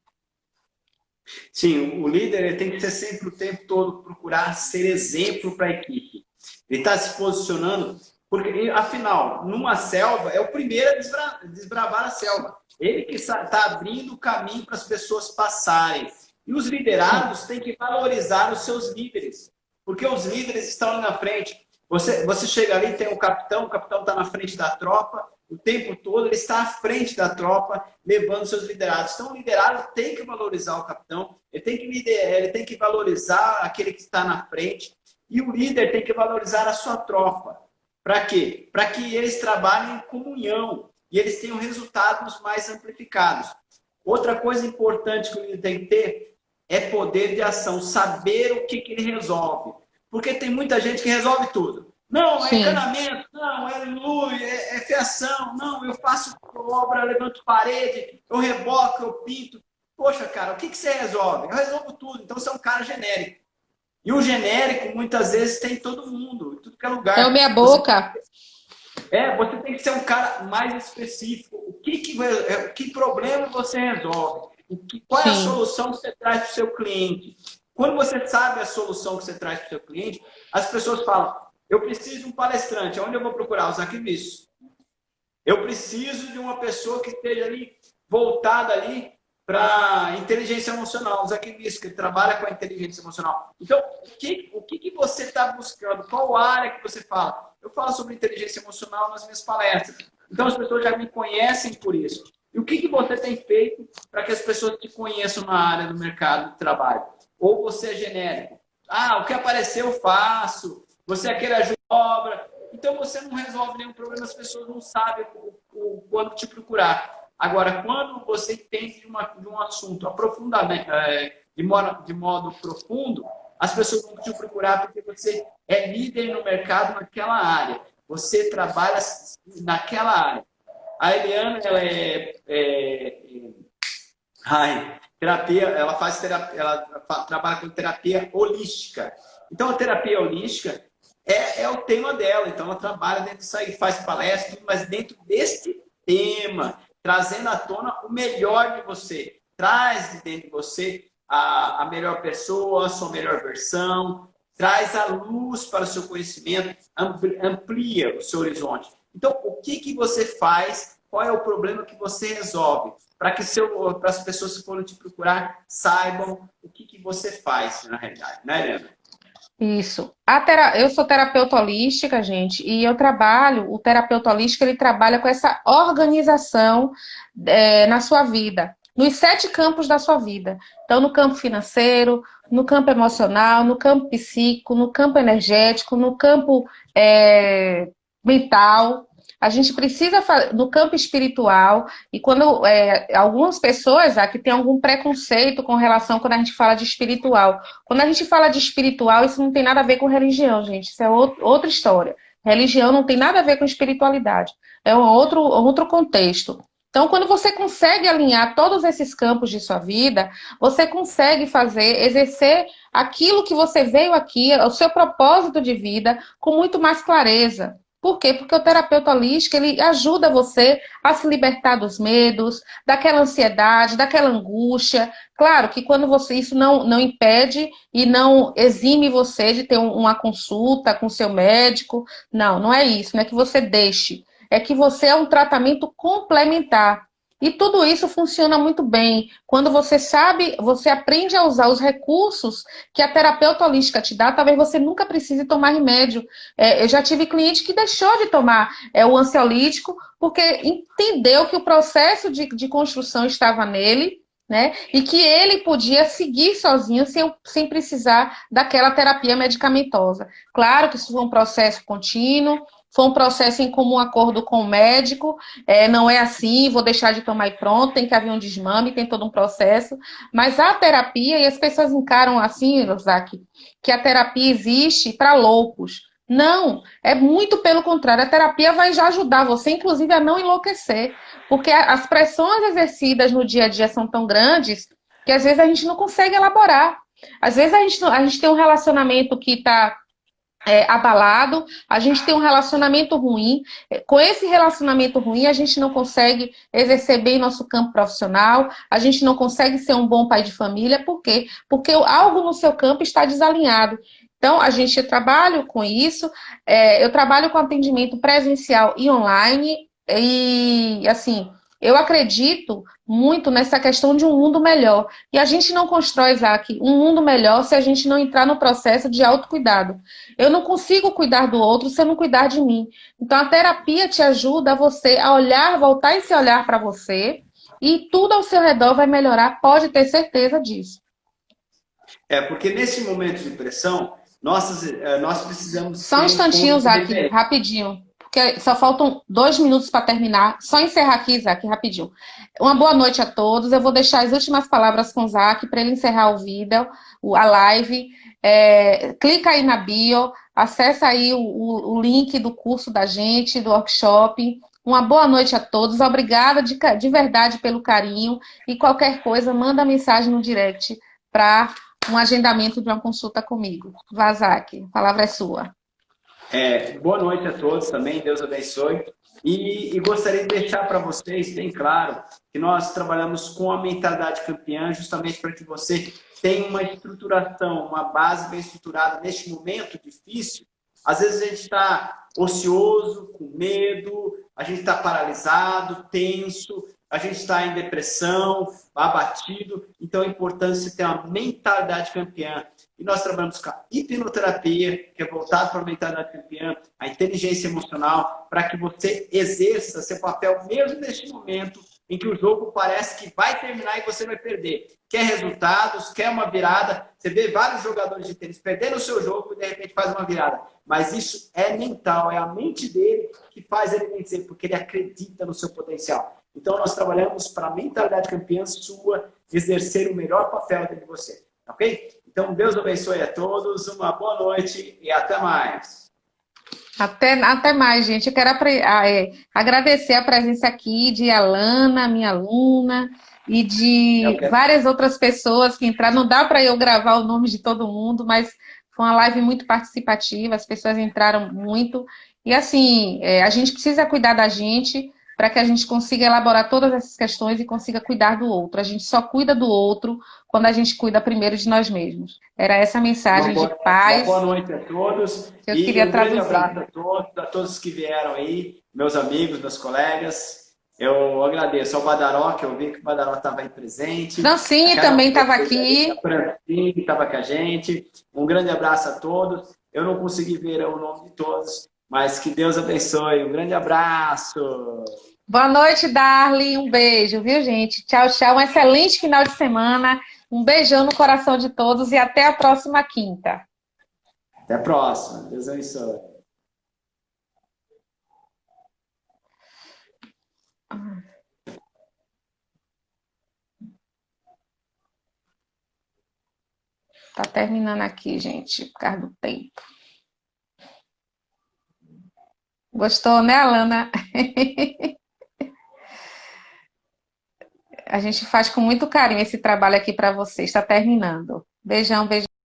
Sim, o líder ele tem que ser sempre o tempo todo procurar ser exemplo para a equipe. Ele está se posicionando, porque afinal, numa selva, é o primeiro a desbravar a selva. Ele que está abrindo o caminho para as pessoas passarem. E os liderados têm que valorizar os seus líderes, porque os líderes estão ali na frente. Você chega ali, tem o capitão está na frente da tropa, o tempo todo ele está à frente da tropa, levando seus liderados. Então, o liderado tem que valorizar o capitão, ele tem que valorizar aquele que está na frente, e o líder tem que valorizar a sua tropa. Para quê? Para que eles trabalhem em comunhão e eles tenham resultados mais amplificados. Outra coisa importante que o líder tem que ter é poder de ação, saber o que ele resolve. Porque tem muita gente que resolve tudo. Não, é encanamento, não, é luz, é fiação, não, eu faço obra, eu levanto parede, eu reboco, eu pinto. Poxa, cara, o que você resolve? Eu resolvo tudo, então você é um cara genérico. E o genérico, muitas vezes, tem todo mundo, em tudo que é lugar. É o meia boca. Você tem que ser um cara mais específico. Que problema você resolve? Qual é a solução que você traz para o seu cliente? Quando você sabe a solução que você traz para o seu cliente, as pessoas falam, eu preciso de um palestrante. Onde eu vou procurar? Os arquivistas. Eu preciso de uma pessoa que esteja ali, voltada ali para inteligência emocional. Os arquivistas, que trabalha com a inteligência emocional. Então, o que você está buscando? Qual área que você fala? Eu falo sobre inteligência emocional nas minhas palestras. Então, as pessoas já me conhecem por isso. E o que você tem feito para que as pessoas te conheçam na área do mercado de trabalho? Ou você é genérico. O que apareceu eu faço. Você é aquele ajuda obra. Então você não resolve nenhum problema, as pessoas não sabem quando te procurar. Agora, quando você entende de um assunto aprofundamento, de modo profundo, as pessoas vão te procurar porque você é líder no mercado naquela área. Você trabalha naquela área. A Eliana, ela terapia, ela faz terapia, ela trabalha com terapia holística. Então, a terapia holística é o tema dela. Então, ela trabalha dentro disso aí, faz palestra, mas dentro desse tema, trazendo à tona o melhor de você. Traz de dentro de você a melhor pessoa, a sua melhor versão, traz a luz para o seu conhecimento, amplia o seu horizonte. Então, o que você faz? Qual é o problema que você resolve? Para que as pessoas que forem te procurar saibam o que você faz na realidade, né, Helena? Isso. Eu sou terapeuta holística, gente, e o terapeuta holístico, ele trabalha com essa organização na sua vida, nos 7 campos da sua vida. Então, no campo financeiro, no campo emocional, no campo psíquico, no campo energético, no campo mental. A gente precisa, no campo espiritual, e quando algumas pessoas que têm algum preconceito com relação quando a gente fala de espiritual. Quando a gente fala de espiritual, isso não tem nada a ver com religião, gente. Isso é outra história. Religião não tem nada a ver com espiritualidade. É um outro contexto. Então, quando você consegue alinhar todos esses campos de sua vida, você consegue exercer aquilo que você veio aqui, o seu propósito de vida, com muito mais clareza. Por quê? Porque o terapeuta holístico, ele ajuda você a se libertar dos medos, daquela ansiedade, daquela angústia. Claro que quando isso não impede e não exime você de ter uma consulta com seu médico. Não é isso, não é que você deixe. É que você é um tratamento complementar. E tudo isso funciona muito bem. Quando você sabe, você aprende a usar os recursos que a terapeuta holística te dá, talvez você nunca precise tomar remédio. Eu já tive cliente que deixou de tomar o ansiolítico porque entendeu que o processo de construção estava nele, né? E que ele podia seguir sozinho sem precisar daquela terapia medicamentosa. Claro que isso foi um processo contínuo, foi um processo em comum acordo com o médico, não é assim, vou deixar de tomar e pronto, tem que haver um desmame, tem todo um processo. Mas a terapia, e as pessoas encaram assim, Rosaki, que a terapia existe para loucos. Não, é muito pelo contrário, a terapia vai já ajudar você, inclusive, a não enlouquecer, porque as pressões exercidas no dia a dia são tão grandes que às vezes a gente não consegue elaborar. Às vezes a gente tem um relacionamento que está abalado, a gente tem um relacionamento ruim. Com esse relacionamento ruim, a gente não consegue exercer bem nosso campo profissional, a gente não consegue ser um bom pai de família. Por quê? Porque algo no seu campo está desalinhado. Então, eu trabalho com isso, eu trabalho com atendimento presencial e online, e assim, eu acredito muito nessa questão de um mundo melhor. E a gente não constrói, Isaac, um mundo melhor se a gente não entrar no processo de autocuidado. Eu não consigo cuidar do outro se eu não cuidar de mim. Então, a terapia te ajuda a olhar, voltar esse olhar para você, e tudo ao seu redor vai melhorar, pode ter certeza disso. Porque nesse momento de pressão, nós precisamos... Só um instantinho, Isaac, rapidinho. Porque só faltam 2 minutos para terminar. Só encerrar aqui, Isaac, rapidinho. Uma boa noite a todos. Eu vou deixar as últimas palavras com o Isaac para ele encerrar o vídeo, a live. Clica aí na bio, acessa aí o link do curso da gente, do workshop. Uma boa noite a todos. Obrigada de verdade pelo carinho. E qualquer coisa, manda mensagem no direct para um agendamento de uma consulta comigo. Vazak, a palavra é sua. Boa noite a todos também, Deus abençoe. E gostaria de deixar para vocês bem claro que nós trabalhamos com a mentalidade campeã justamente para que você tenha uma estruturação, uma base bem estruturada neste momento difícil. Às vezes a gente está ocioso, com medo, a gente está paralisado, tenso, a gente está em depressão, abatido. Então é importante você ter uma mentalidade campeã. E nós trabalhamos com a hipnoterapia, que é voltado para a mentalidade campeã, a inteligência emocional, para que você exerça seu papel mesmo neste momento em que o jogo parece que vai terminar e você vai perder. Quer resultados, quer uma virada. Você vê vários jogadores de tênis perdendo o seu jogo e de repente faz uma virada. Mas isso é mental, é a mente dele que faz ele vencer, porque ele acredita no seu potencial. Então nós trabalhamos para a mentalidade campeã sua exercer o melhor papel dentro de você. Ok? Então Deus abençoe a todos, uma boa noite e até mais. Até mais, gente. Eu quero agradecer a presença aqui de Alana, minha aluna, e de várias outras pessoas que entraram. Não dá para eu gravar o nome de todo mundo, mas foi uma live muito participativa, as pessoas entraram muito. E assim, a gente precisa cuidar da gente para que a gente consiga elaborar todas essas questões e consiga cuidar do outro. A gente só cuida do outro quando a gente cuida primeiro de nós mesmos. Era essa a mensagem de paz. Boa noite a todos. Que eu queria traduzir. Um grande abraço a todos que vieram aí, meus amigos, meus colegas. Eu agradeço ao Badaró, que eu vi que o Badaró estava aí presente. Francine também estava aqui. A Francine estava com a gente. Um grande abraço a todos. Eu não consegui ver o nome de todos, mas que Deus abençoe. Um grande abraço. Boa noite, Darly. Um beijo, viu, gente? Tchau, tchau. Um excelente final de semana. Um beijão no coração de todos e até a próxima quinta. Até a próxima. Deus abençoe. Tá terminando aqui, gente, por causa do tempo. Gostou, né, Alana? A gente faz com muito carinho esse trabalho aqui para vocês. Está terminando. Beijão, beijão.